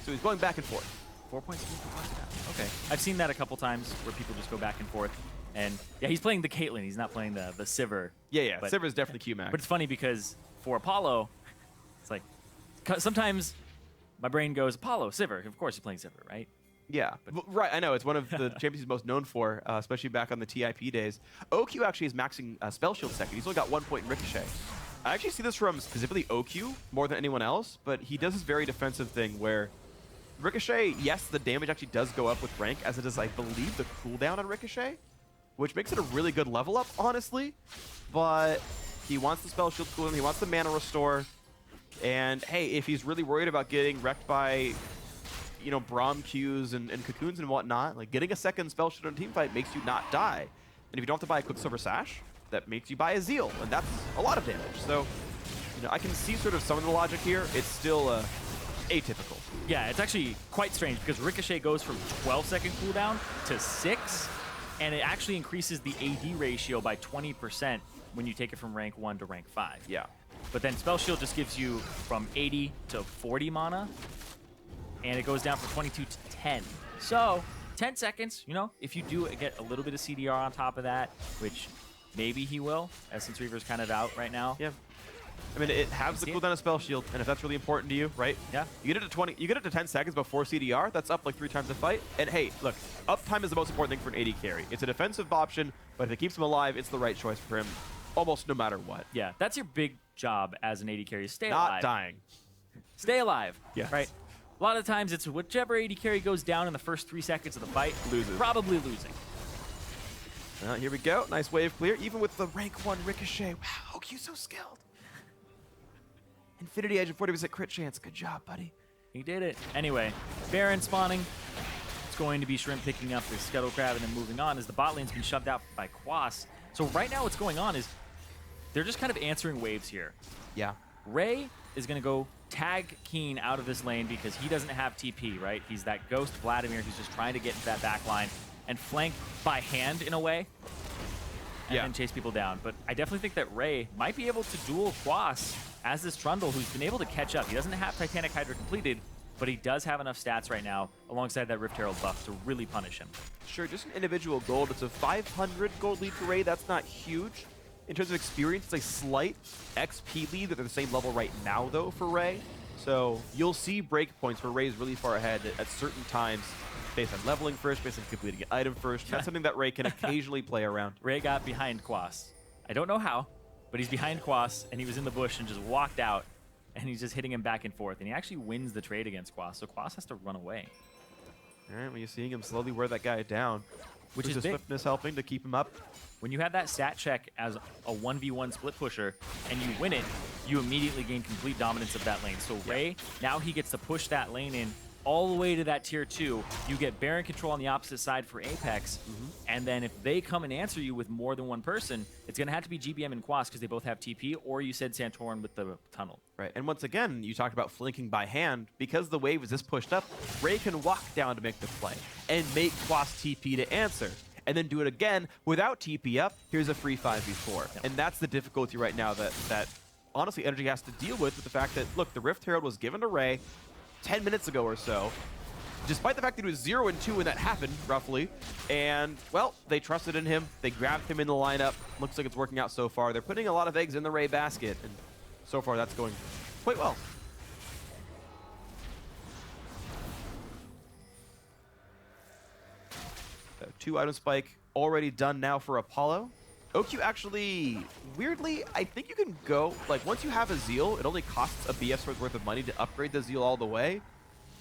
So he's going back and forth. 4 points Q, 4 points trap. Okay. I've seen that a couple times where people just go back and forth. And yeah, he's playing the Caitlyn. He's not playing the Sivir. Yeah. But- Sivir's definitely Q max. But it's funny because for Apollo, it's like sometimes my brain goes, Apollo, Sivir. Of course he's playing Sivir, right? Yeah, right. I know it's one of the champions he's most known for, especially back on the TIP days. OQ actually is maxing spell shield second. He's only got 1 point in Ricochet. I actually see this from specifically OQ more than anyone else, but he does this very defensive thing where Ricochet, yes, the damage actually does go up with rank, as it is, I believe, the cooldown on Ricochet, which makes it a really good level up, honestly. But he wants the spell shield cooldown, he wants the mana restore, and hey, if he's really worried about getting wrecked by, you know, Braum Qs and cocoons and whatnot, like getting a second spell shield in a team fight makes you not die. And if you don't have to buy a Quicksilver Sash, that makes you buy a Zeal, and that's a lot of damage. So, you know, I can see sort of some of the logic here. It's still atypical. Yeah, it's actually quite strange because Ricochet goes from 12-second cooldown to 6, and it actually increases the AD ratio by 20% when you take it from rank 1 to rank 5. Yeah. But then Spell Shield just gives you from 80 to 40 mana, and it goes down from 22 to 10. So 10 seconds, you know, if you do get a little bit of CDR on top of that, which maybe he will, Essence Reaver's kind of out right now. Yeah. I mean, it has the see cooldown of Spell Shield, and if that's really important to you, right? Yeah. You get it to 20, you get it to 10 seconds before CDR, that's up like 3 times the fight. And hey, look, uptime is the most important thing for an AD carry. It's a defensive option, but if it keeps him alive, it's the right choice for him, almost no matter what. Yeah, that's your big job as an AD carry, stay Not alive. dying. Stay alive. Yes. Right? A lot of times it's whichever AD carry goes down in the first 3 seconds of the fight, Loses. probably losing. Here we go. Nice wave clear. Even with the rank 1 Ricochet. Wow, OQ's so skilled. Infinity Edge and 40% crit chance. Good job, buddy. He did it. Anyway, Baron spawning. It's going to be Shrimp picking up the Scuttle Crab and then moving on as the bot lane's been shoved out by Quas. So right now what's going on is they're just kind of answering waves here. Yeah. Ray is going to go tag Keen out of this lane because he doesn't have TP, right? He's that ghost Vladimir who's just trying to get into that back line and flank by hand in a way and then chase people down. But I definitely think that Ray might be able to duel Quas as this Trundle who's been able to catch up. He doesn't have Titanic Hydra completed, but he does have enough stats right now alongside that Rift Herald buff to really punish him. Sure, just an individual gold. It's a 500 gold lead for Ray. That's not huge. In terms of experience, it's a slight XP lead. They're the same level right now, though, for Ray. So you'll see breakpoints where Ray's really far ahead at certain times based on leveling first, based on completing an item first. That's something that Ray can occasionally play around. Ray got behind Quas. I don't know how, but he's behind Quas, and he was in the bush and just walked out, and he's just hitting him back and forth. And he actually wins the trade against Quas, so Quas has to run away. All right, when you're seeing him slowly wear that guy down, Which is is the big. swiftness helping to keep him up. When you have that stat check as a 1v1 split pusher and you win it, you immediately gain complete dominance of that lane. So Ray, now he gets to push that lane in all the way to that tier 2. You get Baron control on the opposite side for Apex, and then if they come and answer you with more than one person, it's going to have to be GBM and Quas because they both have TP, or you said Santorin with the tunnel. Right, and once again, you talked about flanking by hand. Because the wave is this pushed up, Ray can walk down to make the play and make Quas TP to answer, and then do it again without TP up. Here's a free 5v4. Yep. And that's the difficulty right now that honestly NRG has to deal with the fact that, look, the Rift Herald was given to Ray 10 minutes ago or so, despite the fact that it was 0 and 2 when that happened, roughly. And, well, they trusted in him. They grabbed him in the lineup. Looks like it's working out so far. They're putting a lot of eggs in the Ray basket, and so far that's going quite well. Two item spike already done now for Apollo. OQ actually, weirdly, I think you can go, like, once you have a Zeal, it only costs a BF sword's worth of money to upgrade the Zeal all the way.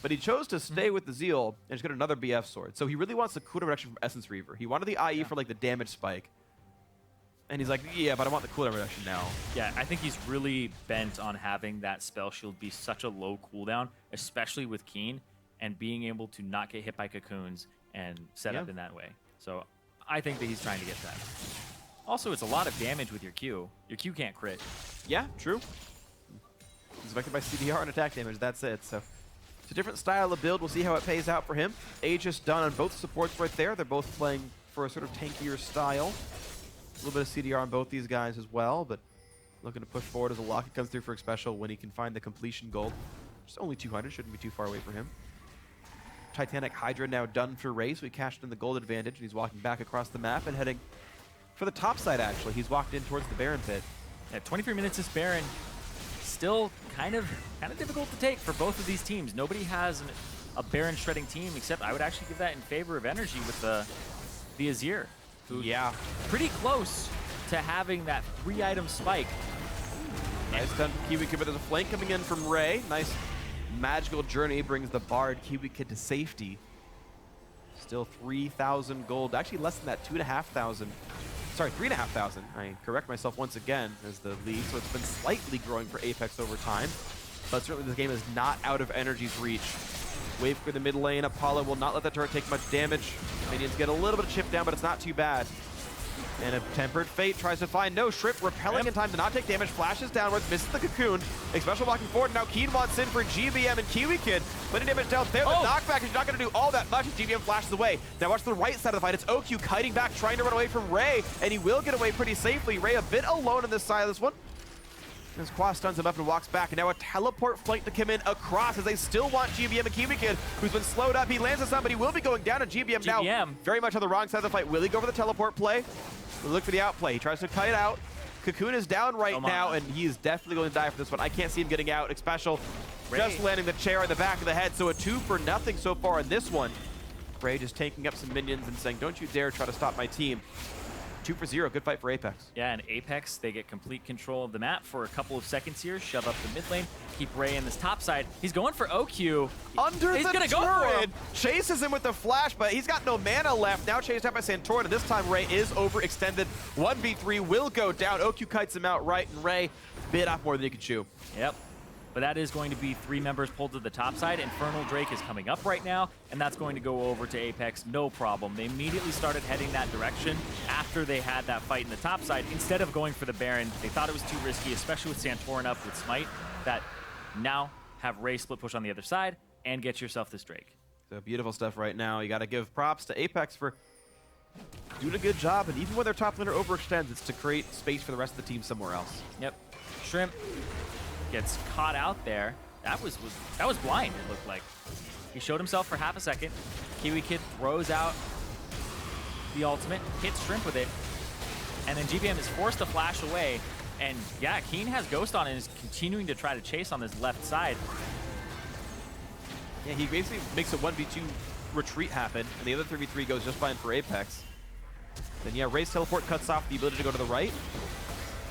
But he chose to stay with the Zeal and just get another BF sword. So he really wants the cooldown reduction from Essence Reaver. He wanted the IE for, like, the damage spike. And he's like, yeah, but I want the cooldown reduction now. Yeah, I think he's really bent on having that spell shield be such a low cooldown, especially with Keen, and being able to not get hit by cocoons and set up in that way. So I think that he's trying to get that. Also, it's a lot of damage with your Q. Your Q can't crit. Yeah, true. He's affected by CDR and attack damage. That's it. So it's a different style of build. We'll see how it pays out for him. Aegis done on both supports right there. They're both playing for a sort of tankier style. A little bit of CDR on both these guys as well, but looking to push forward as a Locket comes through for a special when he can find the completion gold. Just only 200. Shouldn't be too far away for him. Titanic Hydra now done for Ray, so he cashed in the gold advantage, and he's walking back across the map and heading for the top side, actually. He's walked in towards the Baron pit. At 23 minutes, this Baron still kind of difficult to take for both of these teams. Nobody has a Baron shredding team, except I would actually give that in favor of NRG with the Azir, who pretty close to having that 3-item spike. Nice done from Kiwi Kid, but there's a flank coming in from Ray. Nice magical journey brings the Bard Kiwi Kid to safety. Still 3,000 gold, actually less than that, 2,500. Sorry, 3,500. I correct myself once again as the lead, so it's been slightly growing for Apex over time. But certainly this game is not out of NRG's reach. Wave for the mid lane. Apollo will not let the turret take much damage. Minions get a little bit of chip down, but it's not too bad. And a Tempered Fate tries to find no Shrimp, repelling in time to not take damage, flashes downwards, misses the cocoon. Special blocking forward, now Keen wants in for GBM and Kiwi Kid. Putting damage down there, the knockback is not going to do all that much as GBM flashes away. Now watch the right side of the fight, it's OQ kiting back, trying to run away from Ray, and he will get away pretty safely. Ray a bit alone on this side of this one. As Quas stuns him up and walks back, and now a teleport flank to come in across as they still want GBM and Kiwi Kid, who's been slowed up. He lands on somebody, will be going down, and GBM now very much on the wrong side of the fight. Will he go for the teleport play? We'll look for the outplay. He tries to kite out. Cocoon is down right now, and he is definitely going to die for this one. I can't see him getting out. Special just landing the chair on the back of the head, so a 2 for nothing so far in this one. Ray just taking up some minions and saying, don't you dare try to stop my team. 2 for 0, good fight for Apex. Yeah, and Apex, they get complete control of the map for a couple of seconds here, shove up the mid lane, keep Ray in this top side. He's going for OQ. Under the turret, chases him with the flash, but he's got no mana left. Now chased out by Santorin, and this time Ray is overextended. 1v3 will go down. OQ kites him out right, and Ray bit off more than he could chew. Yep. But that is going to be 3 members pulled to the top side. Infernal Drake is coming up right now, and that's going to go over to Apex, no problem. They immediately started heading that direction after they had that fight in the top side. Instead of going for the Baron, they thought it was too risky, especially with Santorin up with Smite, that now have Ray split push on the other side and get yourself this Drake. So beautiful stuff right now. You got to give props to Apex for doing a good job, and even when their top laner overextends, it's to create space for the rest of the team somewhere else. Yep. Shrimp gets caught out there. That was blind, it looked like. He showed himself for half a second. Kiwi Kid throws out the ultimate, hits Shrimp with it, and then GBM is forced to flash away. And yeah, Keen has Ghost on and is continuing to try to chase on this left side. Yeah, he basically makes a 1v2 retreat happen, and the other 3v3 goes just fine for Apex. Then yeah, Ray's teleport cuts off the ability to go to the right,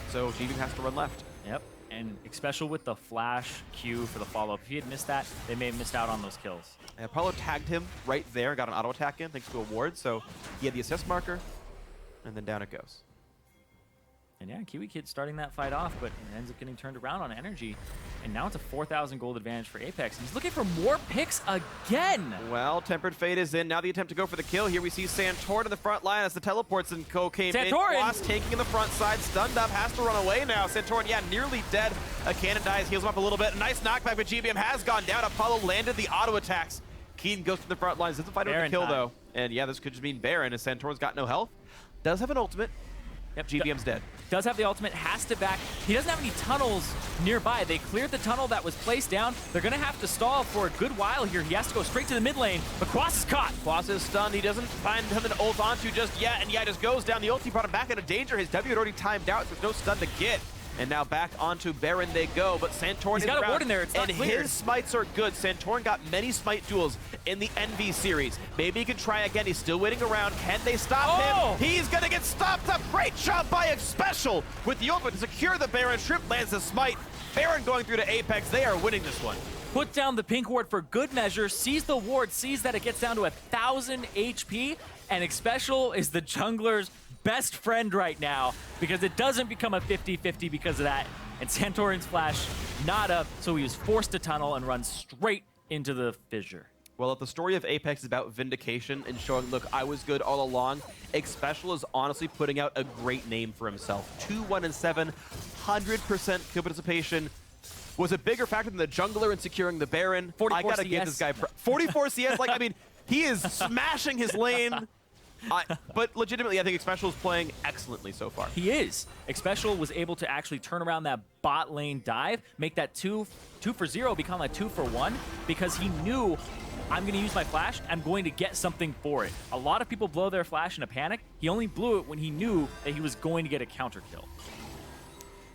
so GBM has to run left. Yep, and especially with the flash Q for the follow-up. If he had missed that, they may have missed out on those kills. And Apollo tagged him right there, got an auto attack in thanks to a ward, so he had the assist marker, and then down it goes. And yeah, Kiwi Kid starting that fight off, but it ends up getting turned around on energy. And now it's a 4,000 gold advantage for Apex. He's looking for more picks again. Well, Tempered Fate is in. Now the attempt to go for the kill. Here we see Santorin in the front line as the teleports and Co came in. Quas taking in the front side, stunned up, has to run away now. Santorin, yeah, nearly dead. A cannon dies, heals him up a little bit. Nice knockback, but GBM has gone down. Apollo landed the auto attacks. Keen goes to the front lines. Doesn't fight over the kill, though. And yeah, this could just mean Baron, as Santorin's got no health. Does have an ultimate. Yep, GBM's dead. Does have the ultimate, has to back. He doesn't have any tunnels nearby. They cleared the tunnel that was placed down. They're going to have to stall for a good while here. He has to go straight to the mid lane, but Quas is caught. Quas is stunned. He doesn't find something to ult onto just yet, and yeah, just goes down. The ulti brought him back into danger. His W had already timed out, so there's no stun to get. And now back onto Baron they go, but Santorin He's got a ward in there, it's not cleared. His smites are good. Santorin got many smite duels in the NV series. Maybe he can try again. He's still waiting around. Can they stop him? He's gonna get stopped up. Great job by Xpecial with the ultimate to secure the Baron. Shrimp lands the smite. Baron going through to Apex. They are winning this one. Put down the pink ward for good measure, sees the ward, sees that it gets down to 1,000 HP, and Xpecial is the jungler's best friend right now because it doesn't become a 50-50 because of that. And Santorin's flash not up, so he was forced to tunnel and run straight into the fissure. Well, if the story of Apex is about vindication and showing, look, I was good all along, Xpecial is honestly putting out a great name for himself. 2-1-7, 100% kill participation. Was a bigger factor than the jungler in securing the Baron. I gotta CS. give this guy 44 CS. Like, I mean, he is smashing his lane. But legitimately, I think Xpecial is playing excellently so far. He is. Xpecial was able to actually turn around that bot lane dive, make that 2 for 0 become a 2 for 1, because he knew, I'm going to use my flash, I'm going to get something for it. A lot of people blow their flash in a panic. He only blew it when he knew that he was going to get a counter kill.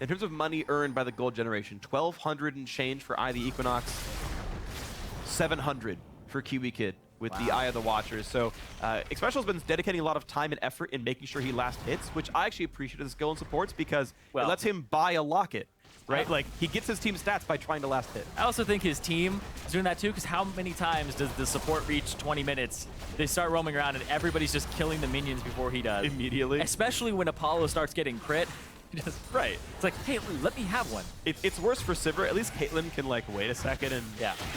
In terms of money earned by the gold generation, 1,200 and change for Eye the Equinox, 700 for Kiwi Kid with the Eye of the Watchers. So Xpecial's been dedicating a lot of time and effort in making sure he last hits, which I actually appreciate his skill and supports because it lets him buy a locket, right? Like, he gets his team stats by trying to last hit. I also think his team is doing that too, because how many times does the support reach 20 minutes? They start roaming around and everybody's just killing the minions before he does. Immediately. Especially when Apollo starts getting crit. Just, right. It's like, hey, let me have one. It's worse for Sivir. At least Caitlyn can, like, wait a second and,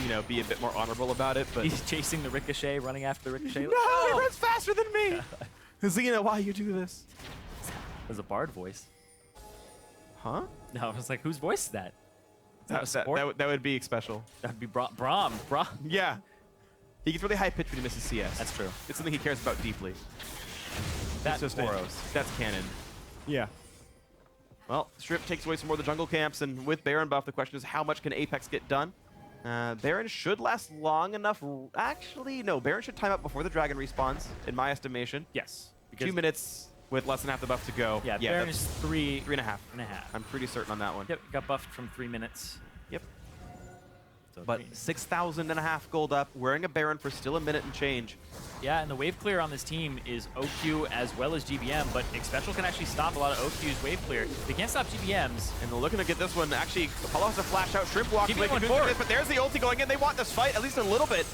you know, be a bit more honorable about it. But he's chasing the Ricochet, running after the Ricochet. No, he runs faster than me. Zena, why you do this? There's a Bard voice. Huh? No, I was like, whose voice is that? That would be Xpecial. That would be Braum. Yeah. He gets really high pitch when he misses CS. That's true. It's something he cares about deeply. That's Boros. That's canon. Yeah. Well, Strip takes away some more of the jungle camps, and with Baron buff, the question is how much can Apex get done? Baron should last long enough. Actually, no. Baron should time out before the dragon respawns, in my estimation. Yes. 2 minutes with less than half the buff to go. Yeah, Baron is 3.5. I'm pretty certain on that one. Yep, got buffed from 3 minutes. Yep. So but 6,500 gold up, wearing a Baron for still a minute and change. Yeah, and the wave clear on this team is OQ as well as GBM, but Xpecial can actually stop a lot of OQ's wave clear. They can't stop GBM's. And they're looking to get this one. Actually, Apollo has to flash out. Shrimp walks away. But there's the ulti going in. They want this fight, at least a little bit.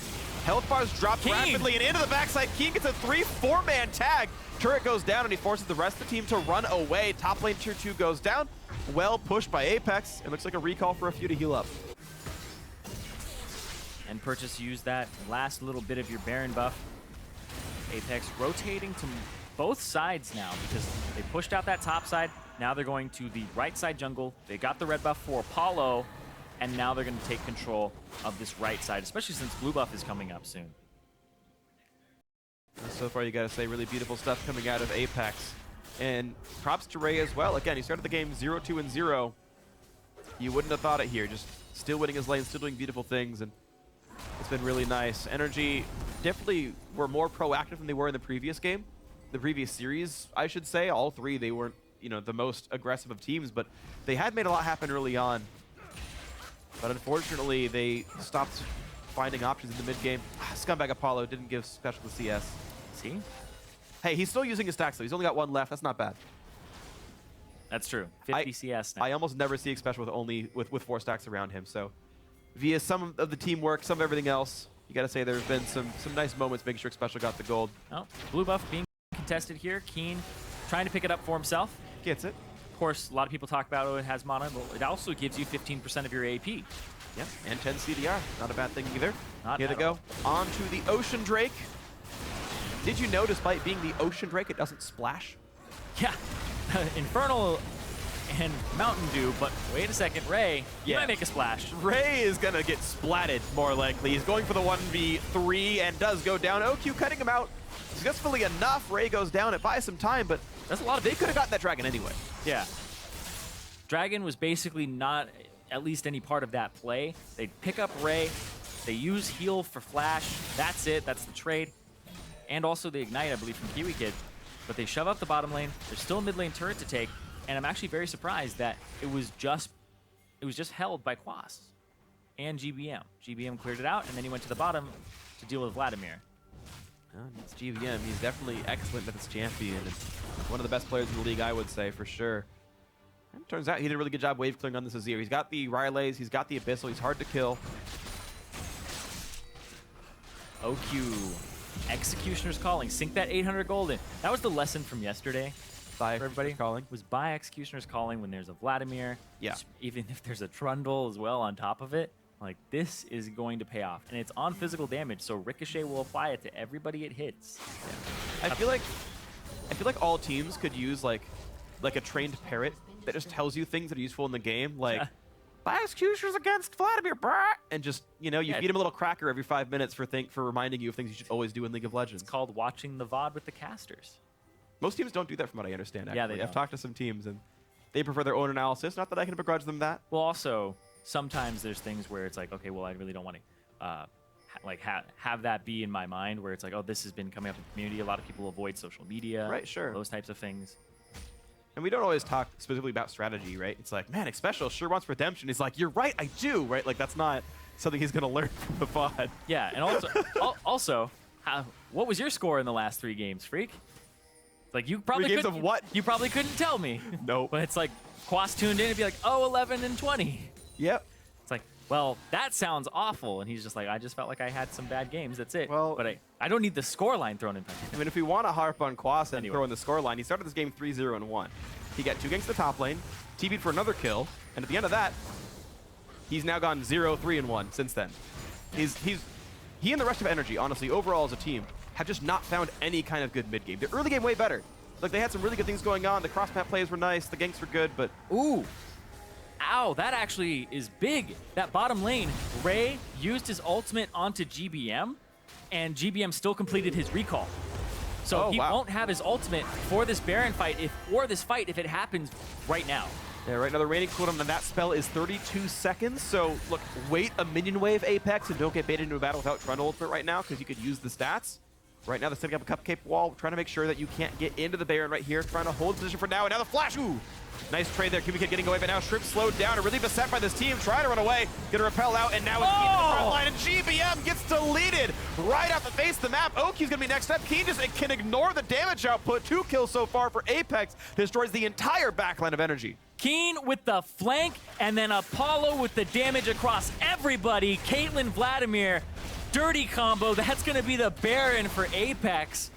Health bars drop rapidly, and into the backside. Keen gets a 3-4-man tag. Turret goes down, and he forces the rest of the team to run away. Top lane tier 2 goes down. Well pushed by Apex. It looks like a recall for a few to heal up. And Purchase used that last little bit of your Baron buff. Apex rotating to both sides now because they pushed out that top side. Now they're going to the right side jungle. They got the red buff for Apollo, and now they're going to take control of this right side, especially since blue buff is coming up soon. So far, you got to say, really beautiful stuff coming out of Apex. And props to Ray as well. Again, he started the game 0-2-0. You wouldn't have thought it here. Just still winning his lane, still doing beautiful things, and it's been really nice. NRG definitely were more proactive than they were in the previous game. The previous series, I should say. All three, they weren't, you know, the most aggressive of teams, but they had made a lot happen early on. But unfortunately, they stopped finding options in the mid game. Scumbag Apollo didn't give special to CS. See? Hey, he's still using his stacks though. He's only got one left. That's not bad. That's true. 50 CS now. I almost never see special with 4 stacks around him. So via some of the teamwork, some of everything else, you got to say there's been some nice moments making sure special got the gold. Oh, blue buff being contested here. Keen trying to pick it up for himself. Gets it. Of course, a lot of people talk about it has mana, but it also gives you 15% of your AP. Yeah, and 10 CDR. Not a bad thing either. Not Here they go. On to the Ocean Drake. Did you know, despite being the Ocean Drake, it doesn't splash? Yeah, Infernal and Mountain Dew, but wait a second, Ray, you might make a splash. Ray is gonna get splatted, more likely. He's going for the 1v3 and does go down. OQ cutting him out successfully enough. Ray goes down. It buys some time, but That's a lot of. they could have gotten that dragon anyway. Yeah. Dragon was basically not at least any part of that play. They pick up Ray, they use heal for flash. That's it. That's the trade. And also the ignite, I believe, from Kiwi Kid. But they shove up the bottom lane. There's still a mid lane turret to take, and I'm actually very surprised that it was just held by Quas and GBM. GBM cleared it out, and then he went to the bottom to deal with Vladimir. It's GVM. He's definitely excellent with his champion. And one of the best players in the league, I would say, for sure. And turns out he did a really good job wave clearing on this Azir. He's got the Rileys, he's got the Abyssal, he's hard to kill. OQ. Executioner's calling. Sink that 800 gold in. That was the lesson from yesterday. Buy for everybody calling. Was buy Executioner's calling when there's a Vladimir. Yeah. Even if there's a Trundle as well on top of it. Like, this is going to pay off. And it's on physical damage, so Ricochet will apply it to everybody it hits. Yeah. I feel like all teams could use like a trained parrot that just tells you things that are useful in the game. Like, buy Executioners against Vladimir, brah! And just, you know, you feed him a little cracker every 5 minutes for reminding you of things you should always do in League of Legends. It's called watching the VOD with the casters. Most teams don't do that from what I understand, actually. Yeah, they don't. I've talked to some teams, and they prefer their own analysis. Not that I can begrudge them that. Well, also, sometimes there's things where it's like, okay, well, I really don't want to have that be in my mind, where it's like, oh, this has been coming up in the community. A lot of people avoid social media. Right, sure. Those types of things. And we don't always talk specifically about strategy, right? It's like, man, Xpecial sure wants redemption. He's like, you're right, I do, right? Like, that's not something he's going to learn from the VOD. Yeah, and also, what was your score in the last 3 games, Freak? Like, you probably games of what? You probably couldn't tell me. Nope. But it's like, Quas tuned in and be like, oh, 11 and 20. Yep. It's like, well, that sounds awful. And he's just like, I just felt like I had some bad games. That's it. Well, but I don't need the scoreline thrown in. I mean, if we want to harp on Quas and throw in the scoreline, he started this game 3-0-1. He got 2 ganks to the top lane, TB'd for another kill, and at the end of that, he's now gone 0-3-1 since then. He and the rest of NRG, honestly, overall as a team, have just not found any kind of good mid game. The early game way better. Like, they had some really good things going on. The cross-map plays were nice. The ganks were good, but... Ooh. Ow, that actually is big. That bottom lane, Ray used his ultimate onto GBM, and GBM still completed his recall. So he won't have his ultimate for this Baron fight, if it happens right now. Yeah, right now the reigning cooldown on that spell is 32 seconds. So, look, wait a minion wave Apex and don't get baited into a battle without Trundle ultimate right now, because you could use the stats. Right now, they're setting up a cupcake wall, trying to make sure that you can't get into the Baron right here, trying to hold position for now, and now the flash, ooh! Nice trade there, Kiwi Kid getting away, but now Shrimp slowed down and really beset by this team, trying to run away, gonna repel out, and now it's Keen in the front line, and GBM gets deleted right off the face of the map. Oki's gonna be next up. Keen just can ignore the damage output. 2 kills so far for Apex, destroys the entire backline of energy. Keen with the flank, and then Apollo with the damage across everybody. Caitlyn, Vladimir, dirty combo. That's gonna be the Baron for Apex.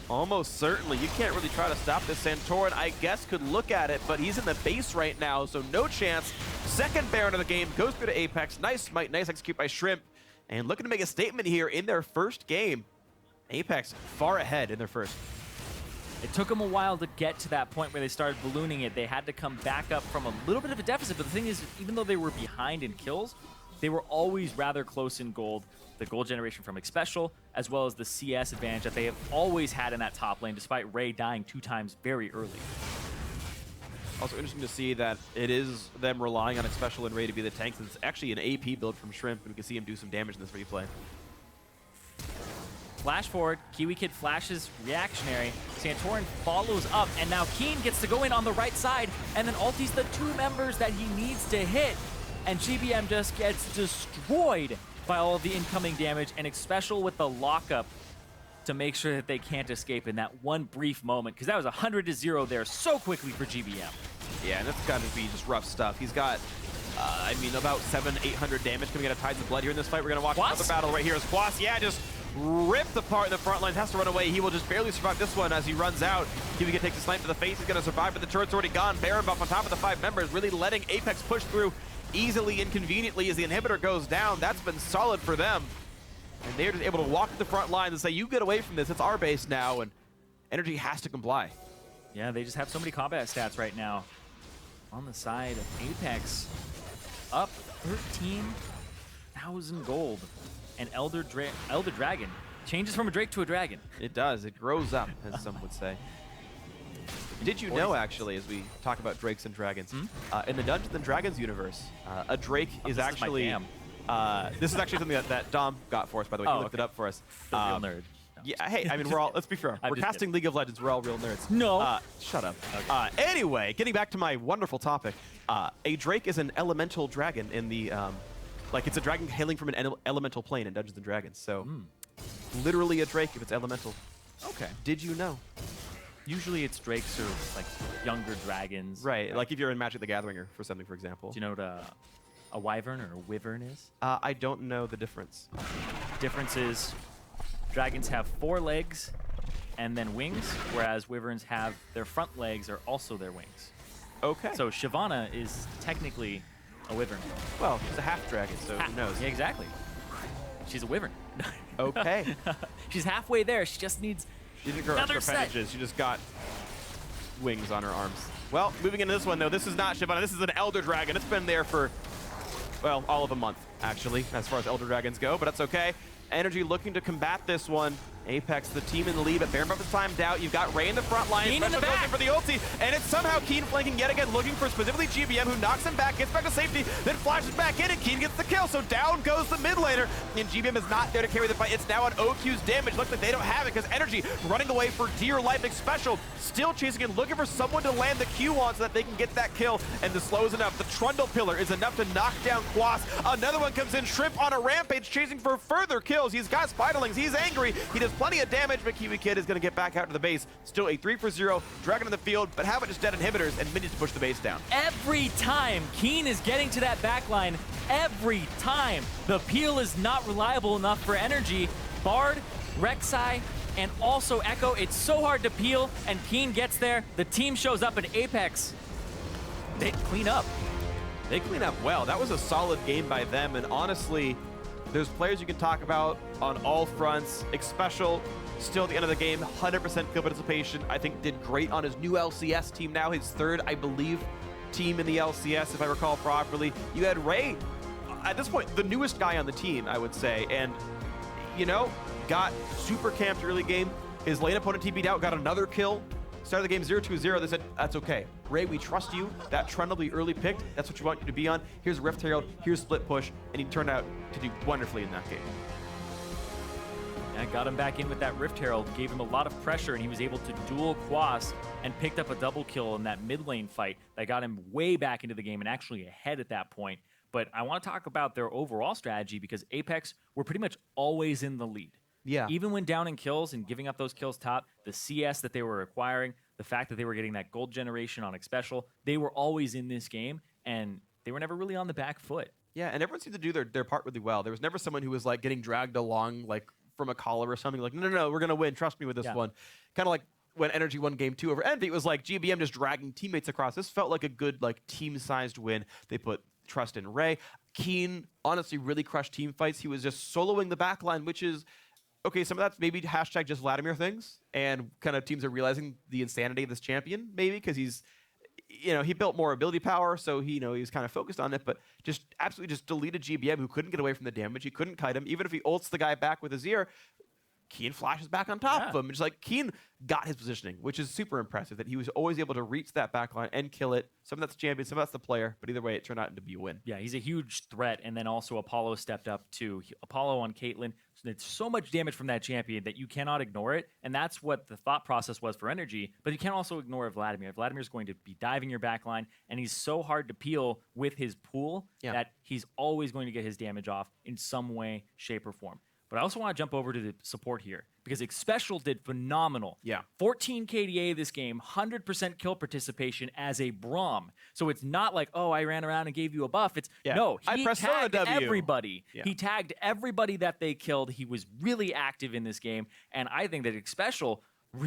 Almost certainly. You can't really try to stop this. Santorin, I guess, could look at it, but he's in the base right now, so no chance. Second Baron of the game goes through to Apex. Nice smite, nice execute by Shrimp. And looking to make a statement here in their first game. Apex far ahead in their first. It took them a while to get to that point where they started ballooning it. They had to come back up from a little bit of a deficit, but the thing is, even though they were behind in kills, they were always rather close in gold. The gold generation from Xpecial, as well as the CS advantage that they have always had in that top lane, despite Ray dying 2 times very early. Also interesting to see that it is them relying on Xpecial and Ray to be the tanks. It's actually an AP build from Shrimp, and we can see him do some damage in this replay. Flash forward, Kiwi Kid flashes reactionary, Santorin follows up, and now Keen gets to go in on the right side, and then ultis the 2 members that he needs to hit, and GBM just gets destroyed by all of the incoming damage, and Xpecial with the lockup to make sure that they can't escape in that one brief moment, because that was 100-0 there so quickly for GBM. Yeah, and it's got to be just rough stuff. He's got, I mean, about 700-800 damage coming out of Tides of Blood here in this fight. We're going to watch another battle right here as Quas, yeah, just ripped apart in the front line, has to run away. He will just barely survive this one as he runs out. Kiwi takes a snipe to the face. He's going to survive, but the turret's already gone. Baron buff on top of the 5 members, really letting Apex push through easily and conveniently as the inhibitor goes down. That's been solid for them. And they're just able to walk to the front line and say, you get away from this, it's our base now, and NRG has to comply. Yeah, they just have so many combat stats right now. On the side of Apex, up 13,000 gold. And Elder Dragon changes from a Drake to a Dragon. It does, it grows up, as some would say. Did you know, actually, as we talk about Drakes and Dragons, in the Dungeons and Dragons universe, a Drake is actually... this is actually something that Dom got for us, by the way. He looked it up for us. The real nerd. No. Yeah, hey, I mean, we're all, let's be fair. We're casting League of Legends. We're all real nerds. No. Shut up. Okay. Anyway, getting back to my wonderful topic, a Drake is an elemental dragon in the, like, it's a dragon hailing from an elemental plane in Dungeons and Dragons. So, literally a Drake if it's elemental. Okay. Did you know? Usually it's Drakes or, like, younger dragons. Right, like if you're in Magic the Gathering or for something, for example. Do you know what a wyvern or a wyvern is? I don't know the difference. Difference is dragons have 4 legs and then wings, whereas wyverns have their front legs are also their wings. Okay. So Shyvana is technically a wyvern. Well, she's a half dragon, so who knows? Yeah, exactly. She's a wyvern. Okay. She's halfway there. She just needs She didn't grow extra appendages. She just got wings on her arms. Well, moving into this one, though, this is not Shyvana. This is an Elder Dragon. It's been there for, well, all of a month, actually, as far as Elder Dragons go, but that's okay. NRG looking to combat this one. Apex, the team in the lead, but Baron buff is timed out. You've got Ray in the front line. Keen in the back. For the ulti, and it's somehow Keen flanking yet again, looking for specifically GBM, who knocks him back, gets back to safety, then flashes back in, and Keen gets the kill. So down goes the mid laner, and GBM is not there to carry the fight. It's now on OQ's damage. Looks like they don't have it because NRG running away for dear life. Xpecial still chasing and looking for someone to land the Q on so that they can get that kill, and the slow is enough. The Trundle Pillar is enough to knock down Quas. Another one comes in, Shrimp on a rampage, chasing for further kills. He's got Spiderlings. He's angry. He does plenty of damage, but Kiwi Kid is going to get back out to the base. Still a 3-for-0, Dragon in the field, but how about just dead inhibitors and minions to push the base down? Every time Keen is getting to that backline, every time the peel is not reliable enough for NRG. Bard, Rek'Sai, and also Echo, it's so hard to peel, and Keen gets there. The team shows up at Apex. They clean up. They clean up well. That was a solid game by them, and honestly, there's players you can talk about on all fronts. Xpecial, still at the end of the game, 100% kill participation. I think did great on his new LCS team now, his 3rd, I believe, team in the LCS, if I recall properly. You had Ray, at this point, the newest guy on the team, I would say, and, you know, got super camped early game. His lane opponent TP'd out, got another kill. Started the game 0-2-0. They said, that's okay. Ray, we trust you. That Trundle we early picked. That's what you want you to be on. Here's Rift Herald. Here's Split Push. And he turned out to do wonderfully in that game. And got him back in with that Rift Herald, gave him a lot of pressure, and he was able to duel Quas and picked up a double kill in that mid lane fight that got him way back into the game and actually ahead at that point. But I want to talk about their overall strategy because Apex were pretty much always in the lead. Yeah. Even when down in kills and giving up those kills top, the CS that they were acquiring, the fact that they were getting that gold generation on Xpecial, they were always in this game, and they were never really on the back foot. Yeah, and everyone seemed to do their part really well. There was never someone who was like getting dragged along like from a collar or something like, no, we're going to win. Trust me with this one. Kind of like when NRG won game 2 over Envy, it was like GBM just dragging teammates across. This felt like a good like team-sized win. They put trust in Ray. Keen honestly really crushed team fights. He was just soloing the backline, which is, okay, some of that's maybe hashtag just Vladimir things, and kind of teams are realizing the insanity of this champion, maybe, because he's, you know, he built more ability power, so he, you know, he was kind of focused on it, but just absolutely just deleted GBM, who couldn't get away from the damage. He couldn't kite him. Even if he ults the guy back with his ear, Keen flashes back on top of him. Just like Keen got his positioning, which is super impressive, that he was always able to reach that backline and kill it. Some of that's the champion, some of that's the player, but either way, it turned out to be a win. Yeah, he's a huge threat, and then also Apollo stepped up too. Apollo on Caitlyn, it's so much damage from that champion that you cannot ignore it, and that's what the thought process was for NRG, but you can't also ignore Vladimir. Vladimir's going to be diving your backline, and he's so hard to peel with his pool that he's always going to get his damage off in some way, shape, or form. But I also want to jump over to the support here because Xpecial did phenomenal. 14 KDA this game, 100% kill participation as a Braum. So it's not like, oh, I ran around and gave you a buff. It's no, he tagged everybody. He tagged everybody that they killed. He was really active in this game, and I think that Xpecial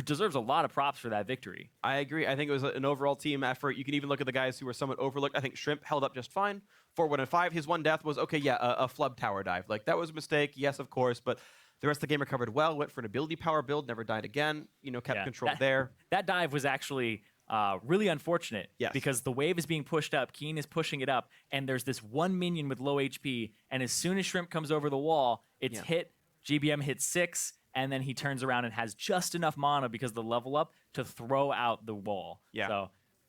deserves a lot of props for that victory. I agree. I think it was an overall team effort. You can even look at the guys who were somewhat overlooked. I think Shrimp held up just fine. 4-1 and 5. His one death was, okay, a flub tower dive. Like, that was a mistake, yes, of course, but the rest of the game recovered well, went for an ability power build, never died again, kept control there. That dive was actually really unfortunate because the wave is being pushed up, Keen is pushing it up, and there's this one minion with low HP, and as soon as Shrimp comes over the wall, it's hit, GBM hits 6, and then he turns around and has just enough mana because of the level up to throw out the wall. So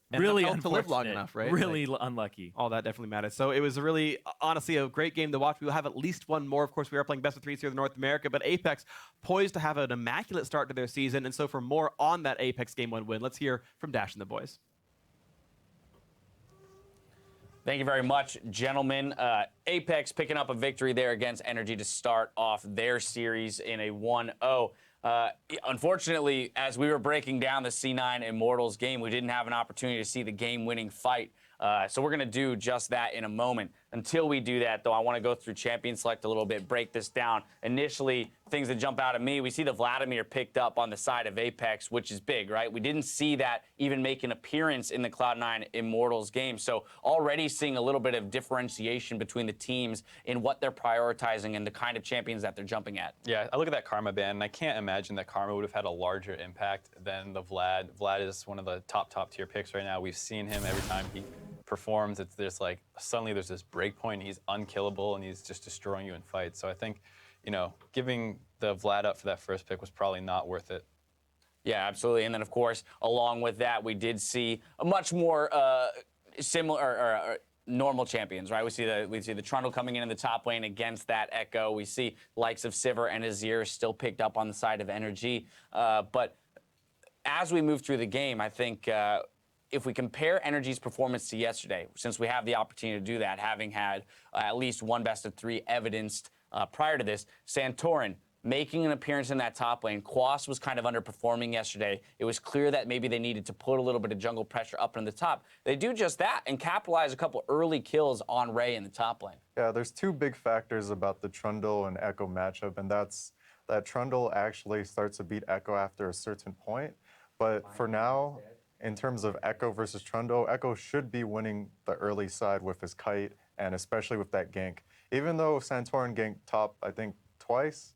and really unfortunate. To live long enough, right? Really unlucky. All that definitely matters. So it was a really, honestly, a great game to watch. We will have at least one more. Of course, we are playing best of threes here in North America, but Apex poised to have an immaculate start to their season. And so for more on that Apex Game 1 win, let's hear from Dash and the boys. Thank you very much, gentlemen. Apex picking up a victory there against NRG to start off their series in a 1-0. Unfortunately, as we were breaking down the C9 Immortals game, we didn't have an opportunity to see the game-winning fight. So we're going to do just that in a moment. Until we do that, though, I want to go through Champion Select a little bit, break this down. Initially, things that jump out at me, we see the Vladimir picked up on the side of Apex, which is big, right? We didn't see that even make an appearance in the Cloud9 Immortals game. So already seeing a little bit of differentiation between the teams in what they're prioritizing and the kind of champions that they're jumping at. Yeah, I look at that Karma ban, and I can't imagine that Karma would have had a larger impact than the Vlad. Vlad is one of the top tier picks right now. We've seen him every time he performs. It's there's like suddenly there's this break point. He's unkillable and he's just destroying you in fights. So I think, giving the Vlad up for that first pick was probably not worth it. Yeah, absolutely. And then of course, along with that, we did see a much more similar or normal champions, right? We see the Trundle coming in the top lane against that Echo. We see likes of Sivir and Azir still picked up on the side of NRG. But as we move through the game, I think if we compare NRG's performance to yesterday, since we have the opportunity to do that, having had at least one best of 3 evidenced prior to this, Santorin making an appearance in that top lane. Quas was kind of underperforming yesterday. It was clear that maybe they needed to put a little bit of jungle pressure up in the top. They do just that and capitalize a couple early kills on Ray in the top lane. Yeah, there's 2 big factors about the Trundle and Echo matchup, and that's that Trundle actually starts to beat Echo after a certain point. But for now, in terms of Echo versus Trundle, Echo should be winning the early side with his kite, and especially with that gank. Even though Santorin ganked top, I think, twice,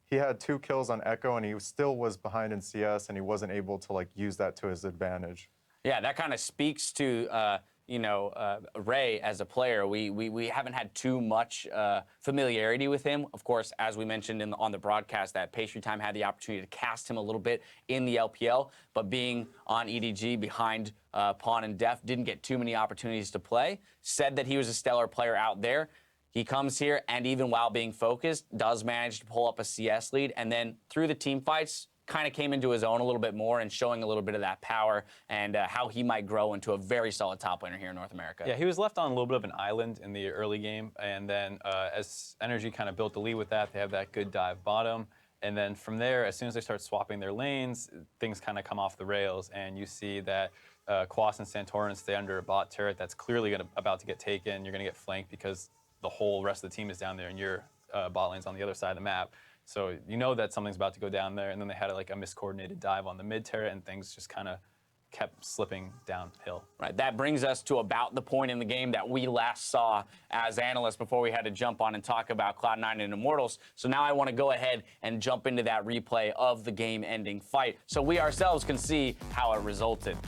he had 2 kills on Echo, and he still was behind in CS, and he wasn't able to use that to his advantage. Yeah, that kind of speaks to Ray as a player. We haven't had too much familiarity with him. Of course, as we mentioned on the broadcast, that Pastry Time had the opportunity to cast him a little bit in the LPL, but being on EDG behind Pawn and Def, didn't get too many opportunities to play. Said that he was a stellar player out there. He comes here, and even while being focused, does manage to pull up a CS lead, and then through the team fights, kind of came into his own a little bit more and showing a little bit of that power and how he might grow into a very solid top laner here in North America. Yeah, he was left on a little bit of an island in the early game, and then as NRG kind of built the lead with that, they have that good dive bottom, and then from there, as soon as they start swapping their lanes, things kind of come off the rails, and you see that Quas and Santorin stay under a bot turret that's clearly about to get taken. You're going to get flanked because the whole rest of the team is down there, and your bot lane's on the other side of the map. So you know that something's about to go down there, and then they had a miscoordinated dive on the mid turret, and things just kind of kept slipping downhill. Right, that brings us to about the point in the game that we last saw as analysts before we had to jump on and talk about Cloud9 and Immortals. So now I want to go ahead and jump into that replay of the game-ending fight so we ourselves can see how it resulted.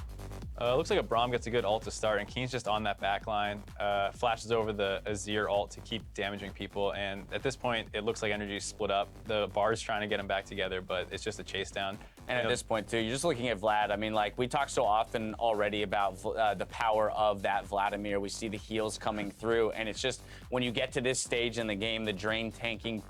Looks like a Braum gets a good ult to start, and Keen's just on that back line. Flashes over the Azir ult to keep damaging people, and at this point, it looks like NRG's split up. The Bar's trying to get them back together, but it's just a chase down. And at this point, too, you're just looking at Vlad. I mean, like, we talk so often already about the power of that Vladimir. We see the heals coming through, and it's just when you get to this stage in the game, the drain tanking,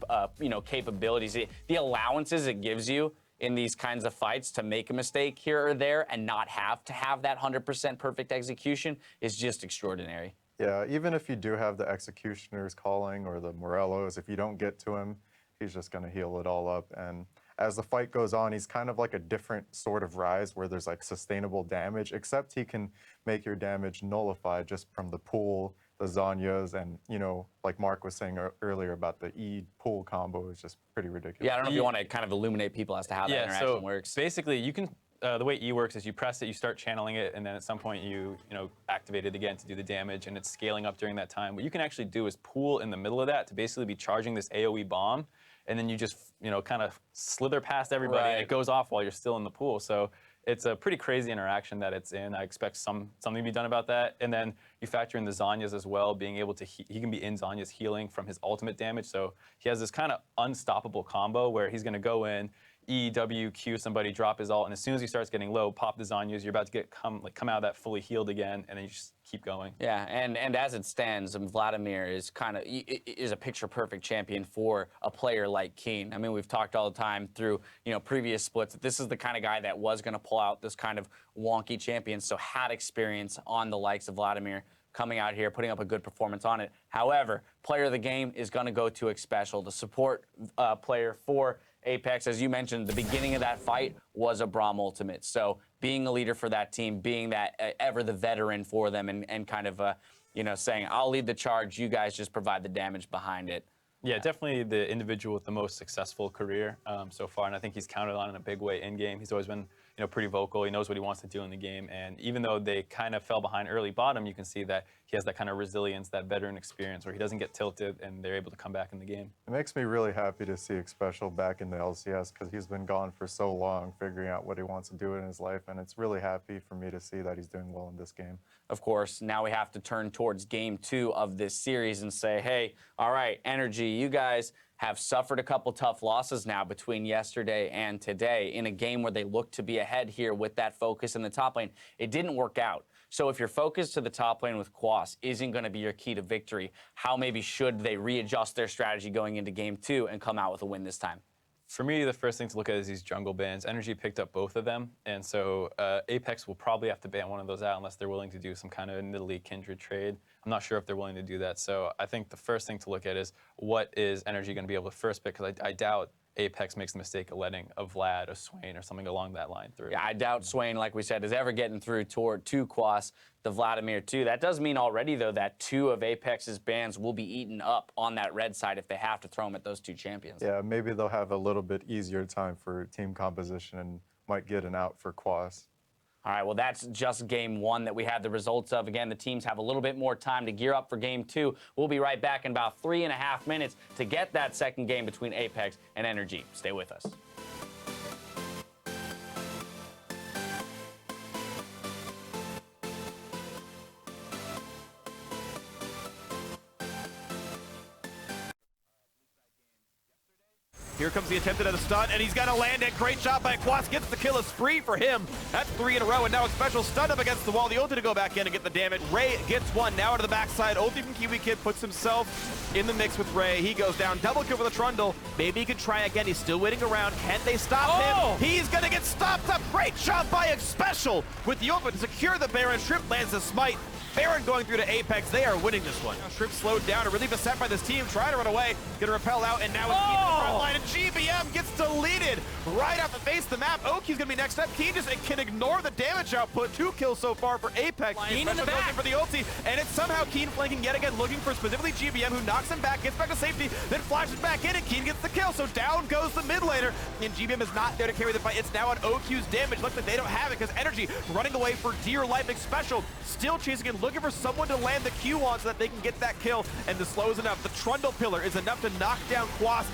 capabilities, the allowances it gives you in these kinds of fights to make a mistake here or there and not have to have that 100% perfect execution is just extraordinary. Yeah, even if you do have the executioners calling or the Morellos, if you don't get to him, he's just going to heal it all up. And as the fight goes on, he's kind of like a different sort of Rise where there's like sustainable damage, except he can make your damage nullified just from the pool, the Zhonya's, and, you know, like Mark was saying earlier about the E pool combo is just pretty ridiculous. Yeah, I don't know if you want to kind of illuminate people as to how that interaction works. Basically, you can. The way E works is you press it, you start channeling it, and then at some point you activate it again to do the damage, and it's scaling up during that time. What you can actually do is pool in the middle of that to basically be charging this AoE bomb, and then you just kind of slither past everybody, and it goes off while you're still in the pool. So it's a pretty crazy interaction that it's in. I expect something to be done about that. And then you factor in the Zhonya's as well, being able to, he can be in Zhonya's healing from his ultimate damage. So he has this kind of unstoppable combo where he's going to go in, E, W, Q somebody, drop his ult, and as soon as he starts getting low, pop the Zhonya's, you're about to come out of that fully healed again, and then you just keep going. Yeah, and as it stands, Vladimir is is a picture-perfect champion for a player like Keen. I mean, we've talked all the time through previous splits that this is the kind of guy that was going to pull out this kind of wonky champion, so had experience on the likes of Vladimir coming out here, putting up a good performance on it. However, player of the game is going to go to Xpecial, the support player for APX. As you mentioned, the beginning of that fight was a Braum ultimate. So being a leader for that team, being that ever the veteran for them, and kind of saying, I'll lead the charge, you guys just provide the damage behind it. Yeah, definitely the individual with the most successful career so far, and I think he's counted on in a big way in game. He's always been pretty vocal. He knows what he wants to do in the game, and even though they kind of fell behind early bottom, you can see that he has that kind of resilience, that veteran experience where he doesn't get tilted and they're able to come back in the game. It makes me really happy to see Xpecial back in the LCS because he's been gone for so long figuring out what he wants to do in his life, and it's really happy for me to see that he's doing well in this game. Of course, now we have to turn towards game 2 of this series and say, hey, all right, NRG, you guys have suffered a couple tough losses now between yesterday and today in a game where they look to be ahead here with that focus in the top lane. It didn't work out. So if your focus to the top lane with Quas isn't going to be your key to victory, how maybe should they readjust their strategy going into game 2 and come out with a win this time? For me, the first thing to look at is these jungle bans. NRG picked up both of them, and so Apex will probably have to ban one of those out unless they're willing to do some kind of Nidalee Kindred trade. I'm not sure if they're willing to do that, so I think the first thing to look at is what is NRG going to be able to first pick, because I doubt Apex makes the mistake of letting a Vlad, a Swain, or something along that line through. Yeah, I doubt Swain, like we said, is ever getting through to Quas, the Vladimir too. That does mean already, though, that 2 of Apex's bans will be eaten up on that red side if they have to throw them at those 2 champions. Yeah, maybe they'll have a little bit easier time for team composition and might get an out for Quas. All right, well, that's just game 1 that we had the results of. Again, the teams have a little bit more time to gear up for game 2. We'll be right back in about 3.5 minutes to get that second game between Apex and NRG. Stay with us. Here comes the attempt at a stun, and he's got to land it. Great shot by Quas. Gets the kill. A spree for him. That's 3 in a row, and now Xpecial stun up against the wall. The ulti to go back in and get the damage. Ray gets one. Now out of the backside. Ulti from Kiwi Kid puts himself in the mix with Ray. He goes down. Double kill for the Trundle. Maybe he can try again. He's still waiting around. Can they stop him? He's going to get stopped up. Great shot by Xpecial with the ultimate to secure the Baron. Shrimp lands the smite. Baron going through to Apex. They are winning this one. Now Shrimp slowed down, a relief beset by this team, trying to run away, gonna repel out, and now it's Keen in the front line, and GBM gets deleted right off the face of the map. Oki's gonna be next up. Keen just can ignore the damage output. 2 kills so far for Apex. Keen in the back for the ulti, and it's somehow Keen flanking yet again, looking for specifically GBM, who knocks him back, gets back to safety, then flashes back in, and Keen gets the kill. So down goes the mid laner, and GBM is not there to carry the fight. It's now on OQ's damage. Looks like they don't have it because NRG running away for dear life. Xpecial still chasing and looking for someone to land the Q on so that they can get that kill, and the slow is enough. The Trundle pillar is enough to knock down Quas.